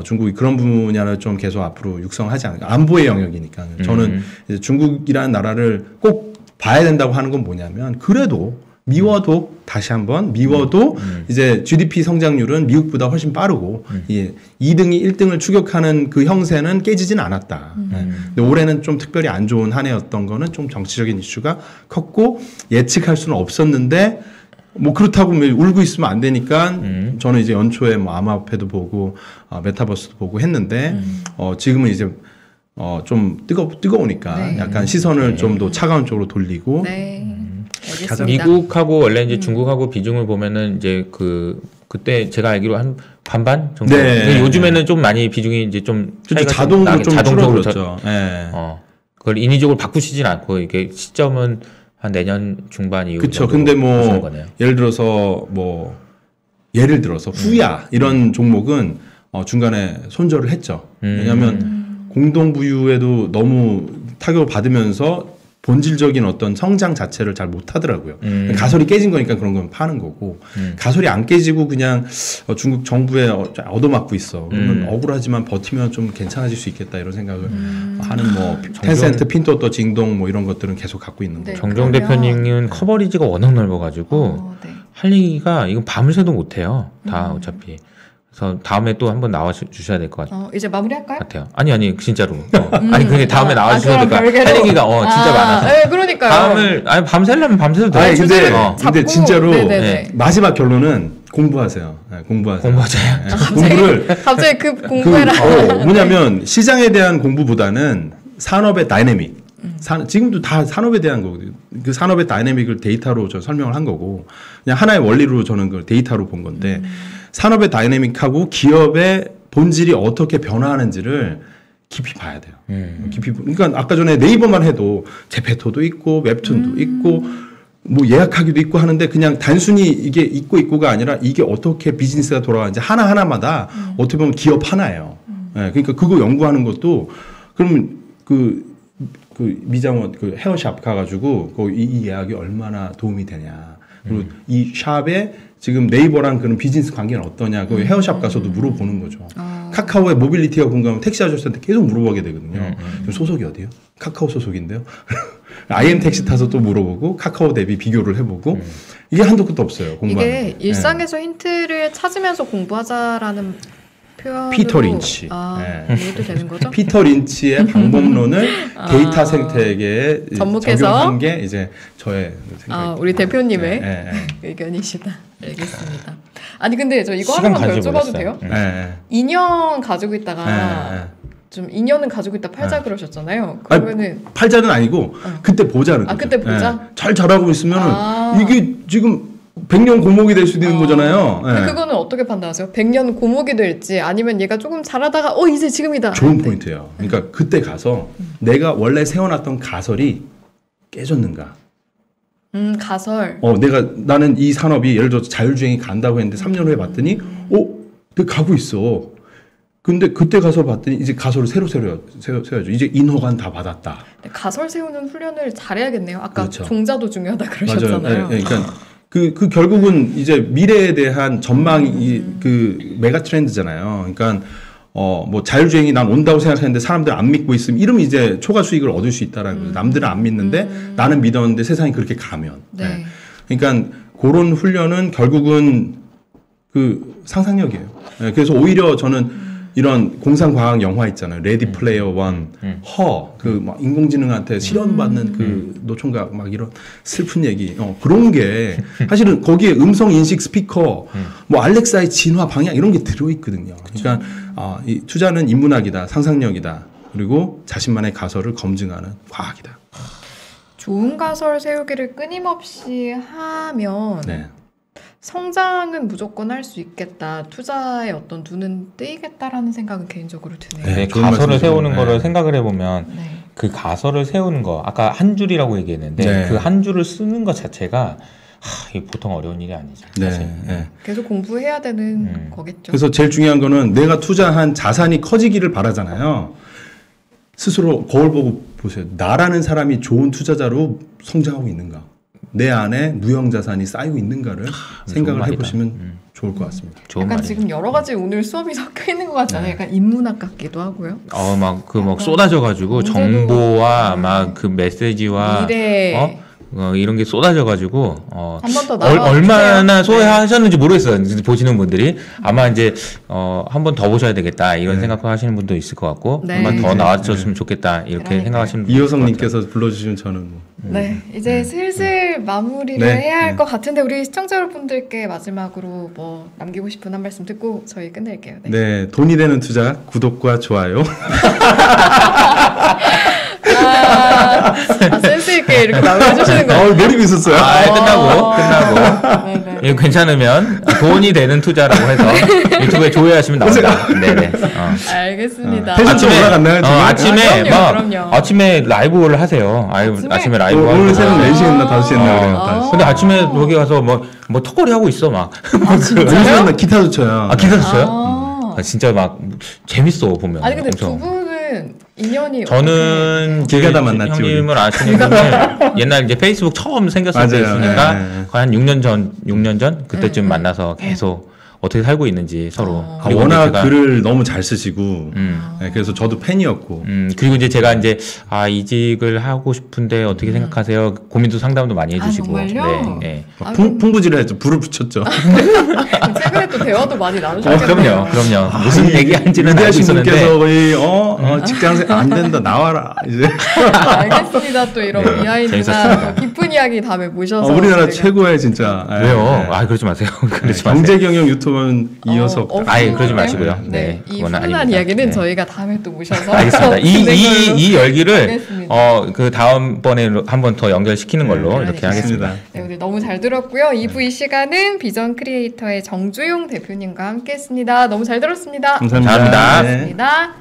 중국이 그런 분야를 좀 계속 앞으로 육성하지 않을까. 안보의 영역이니까. 저는 이제 중국이라는 나라를 꼭 봐야 된다고 하는 건 뭐냐면 그래도 미워도 다시 한번 미워도 이제 GDP 성장률은 미국보다 훨씬 빠르고 2등이 1등을 추격하는 그 형세는 깨지진 않았다. 근데 올해는 좀 특별히 안 좋은 한 해였던 거는 좀 정치적인 이슈가 컸고 예측할 수는 없었는데 뭐 그렇다고 울고 있으면 안 되니까 저는 이제 연초에 뭐 암호화폐도 보고 메타버스도 보고 했는데 지금은 이제 좀 뜨거우니까 네. 약간 시선을 좀 더 차가운 쪽으로 돌리고 네. 미국하고 원래 이제 중국하고 비중을 보면은 이제 그때 제가 알기로 한 반반 정도. 네. 요즘에는 좀 많이 비중이 이제 좀 자동으로 좀 줄어들었죠. 네. 그걸 인위적으로 바꾸시진 않고 이게 시점은 한 내년 중반 이후. 그렇죠. 근데 뭐 예를 들어서 후야 이런 종목은 중간에 손절을 했죠. 왜냐하면 공동부유에도 너무 타격을 받으면서 본질적인 어떤 성장 자체를 잘 못하더라고요. 가설이 깨진 거니까 그런 건 파는 거고 가설이 안 깨지고 그냥 중국 정부에 얻어맞고 있어. 그러면 억울하지만 버티면 좀 괜찮아질 수 있겠다 이런 생각을 하는 뭐 텐센트, 핀토또, 징동 뭐 이런 것들은 계속 갖고 있는 거죠. 정정 대표님은 커버리지가 워낙 넓어가지고 할 얘기가 이건 밤을 새도 못해요. 다 어차피. 그래서 다음에 또 한번 나와 주셔야 될 것 같아요. 이제 마무리할까요? 같아요. 아니 진짜로. 아니 근데 다음에 나와 주셔야 될 것 같아요. 할 얘기가 진짜 많아서. 네, 그러니까요. 다음을 밤새려면 밤새도 돼요. 아니 근데 진짜로 마지막 결론은 공부하세요. 네, 공부하세요. 공부를 갑자기 공부해라. 뭐냐면 시장에 대한 공부보다는 산업의 다이내믹. 지금도 다 산업에 대한 거거든요. 그 산업의 다이내믹을 데이터로 저 설명을 한 거고 그냥 하나의 원리로 저는 그걸 데이터로 본 건데 산업의 다이내믹하고 기업의 본질이 어떻게 변화하는지를 깊이 봐야 돼요. 그러니까 아까 전에 네이버만 해도 제페토도 있고 웹툰도 있고 뭐 예약하기도 있고 하는데 그냥 단순히 이게 있고가 아니라 이게 어떻게 비즈니스가 돌아가는지 하나하나마다 어떻게 보면 기업 하나예요. 네, 그러니까 그거 연구하는 것도 그러면 그 미장원 그 헤어샵 가가지고 이 예약이 얼마나 도움이 되냐. 그리고 이 샵에 지금 네이버랑 그런 비즈니스 관계는 어떠냐. 그 헤어샵 가서도 물어보는 거죠. 카카오의 모빌리티가 궁금하면 택시 아저씨한테 계속 물어보게 되거든요. 소속이 어디요? 카카오 소속인데요. IM 택시 타서 또 물어보고 카카오 대비 비교를 해보고 이게 한도 끝도 없어요. 공부하는 이게 일상에서 힌트를 찾으면서 공부하자라는 표현으로 피터 린치. 이해도 되는 거죠? 피터 린치의 방법론을 데이터 생태계에 접목해서 적용한 게 이제 저의 생각입니다. 우리 대표님의 의견이시다. 알겠습니다. 아니 근데 저 이거 하나만 더 여쭤봐도 돼요? 2년 가지고 있다가 좀 2년은 가지고 있다 팔자 그러셨잖아요. 그러면은 팔자는 아니고 그때 보자는 거죠. 그때 보자? 잘 자라고 있으면은 이게 지금 100년 고목이 될 수도 있는 거잖아요. 그거는 어떻게 판단하세요? 100년 고목이 될지 아니면 얘가 조금 자라다가 이제 지금이다. 좋은 포인트예요. 그러니까 그때 가서 내가 원래 세워놨던 가설이 깨졌는가. 가설. 나는 이 산업이 예를 들어서 자율주행이 간다고 했는데 3년 후에 봤더니 내가 가고 있어. 근데 그때 가서 봤더니 이제 가설을 새로 세워야죠. 이제 인허가는 다 받았다. 가설 세우는 훈련을 잘해야겠네요. 아까 그렇죠. 종자도 중요하다 그러셨잖아요. 맞아요. 그러니까 그 결국은 이제 미래에 대한 전망이 그 메가 트렌드잖아요. 그러니까 뭐 자율주행이 난 온다고 생각했는데 사람들 안 믿고 있으면 이러면 이제 초과 수익을 얻을 수 있다라는 거죠. 남들은 안 믿는데 나는 믿었는데 세상이 그렇게 가면. 네. 그러니까 그런 훈련은 결국은 그 상상력이에요. 그래서 오히려 저는 이런 공상과학 영화 있잖아요. 레디 플레이어 원, 그 막 인공지능한테 실현받는 그 노총각 막 이런 슬픈 얘기, 그런 게 사실은 거기에 음성 인식 스피커, 뭐 알렉사의 진화 방향 이런 게 들어있거든요. 그러니까 이 투자는 인문학이다, 상상력이다, 그리고 자신만의 가설을 검증하는 과학이다. 좋은 가설 세우기를 끊임없이 하면. 네. 성장은 무조건 할 수 있겠다. 투자의 어떤 눈은 뜨이겠다라는 생각은 개인적으로 드네요. 네, 가설을 세우는 거를 생각을 해보면 그 가설을 세우는 거 아까 한 줄이라고 얘기했는데 그 한 줄을 쓰는 것 자체가 이게 보통 어려운 일이 아니죠. 사실. 계속 공부해야 되는 거겠죠. 그래서 제일 중요한 거는 내가 투자한 자산이 커지기를 바라잖아요. 스스로 거울 보고 보세요. 나라는 사람이 좋은 투자자로 성장하고 있는가? 내 안에 무형 자산이 쌓이고 있는가를 생각을 해보시면 좋을 것 같습니다. 약간 지금 여러 가지 오늘 수업이 섞여 있는 것 같잖아요. 약간 인문학 같기도 하고요. 막 쏟아져가지고 정보와 막 그 메시지와 미래. 이런 게 쏟아져가지고 한 번 더 나와 얼마나 소화하셨는지 모르겠어요. 보시는 분들이 아마 이제 한 번 더 보셔야 되겠다 이런 생각하시는 분도 있을 것 같고 한 번 더 나와줬으면 좋겠다 이렇게 생각하시는 분도 이효성님께서 불러주시면 저는 이제 슬슬 마무리를 해야 할 것 같은데 우리 시청자 여러분들께 마지막으로 뭐 남기고 싶은 한 말씀 듣고 저희 끝낼게요. 네, 돈이 되는 투자 구독과 좋아요. 센스 있게 이렇게 마무리해주시는 거예요. 노리고 있었어요. 끝나고 이거 괜찮으면 돈이 되는 투자라고 해서 유튜브에 조회하시면 나옵니다. 네네. 알겠습니다. 아침에 올라갔나요? 아침에 그럼요. 아침에 라이브를 하세요. 아침에 라이브 오늘 새벽 4시 했나 5시 했나 그래요. 근데 아침에 여기 가서 뭐 턱걸이 하고 있어 막. 진짜요? 기타도 쳐요. 기타도 쳐요? 진짜 막 재밌어 보면. 아니 근데 엄청. 두 분은 인연이 저는 기가 다 만났지. 형님을 아시는 분은 옛날 이제 페이스북 처음 생겼을 때였으니까 거의 한 6년 전 그때쯤 만나서 계속 어떻게 살고 있는지 서로. 워낙 글을 너무 잘 쓰시고 그래서 저도 팬이었고. 그리고 이제 제가 이제 이직을 하고 싶은데 어떻게 생각하세요? 고민도 상담도 많이 해주시고. 정말요? 네. 풍부지를 했죠. 불을 붙였죠. 최근에 또 대화도 많이 나누셨겠네요. 그럼요. 무슨 얘기한지는 알고 있었는데. 분께서 거의 직장생 안 된다 나와라 이제. 알겠습니다. 또 이런 비하인드나 깊은 이야기 다음에 모셔서. 우리나라 최고의 진짜. 왜요? 그러지 마세요. 그러지 마세요. 경제 경영 유튜브는 이어서. 그러지 마시고요. 이 훈훈한 이야기는 저희가 다음에 또 모셔서. 알겠습니다. 이 열기를 그 다음번에 한 번 더 연결시키는 걸로 이렇게 하겠습니다. 네, 오늘 너무 잘 들었고요. 2부 이 시간은 비전 크리에이터의 정주용 대표님과 함께했습니다. 너무 잘 들었습니다. 감사합니다. 고맙습니다.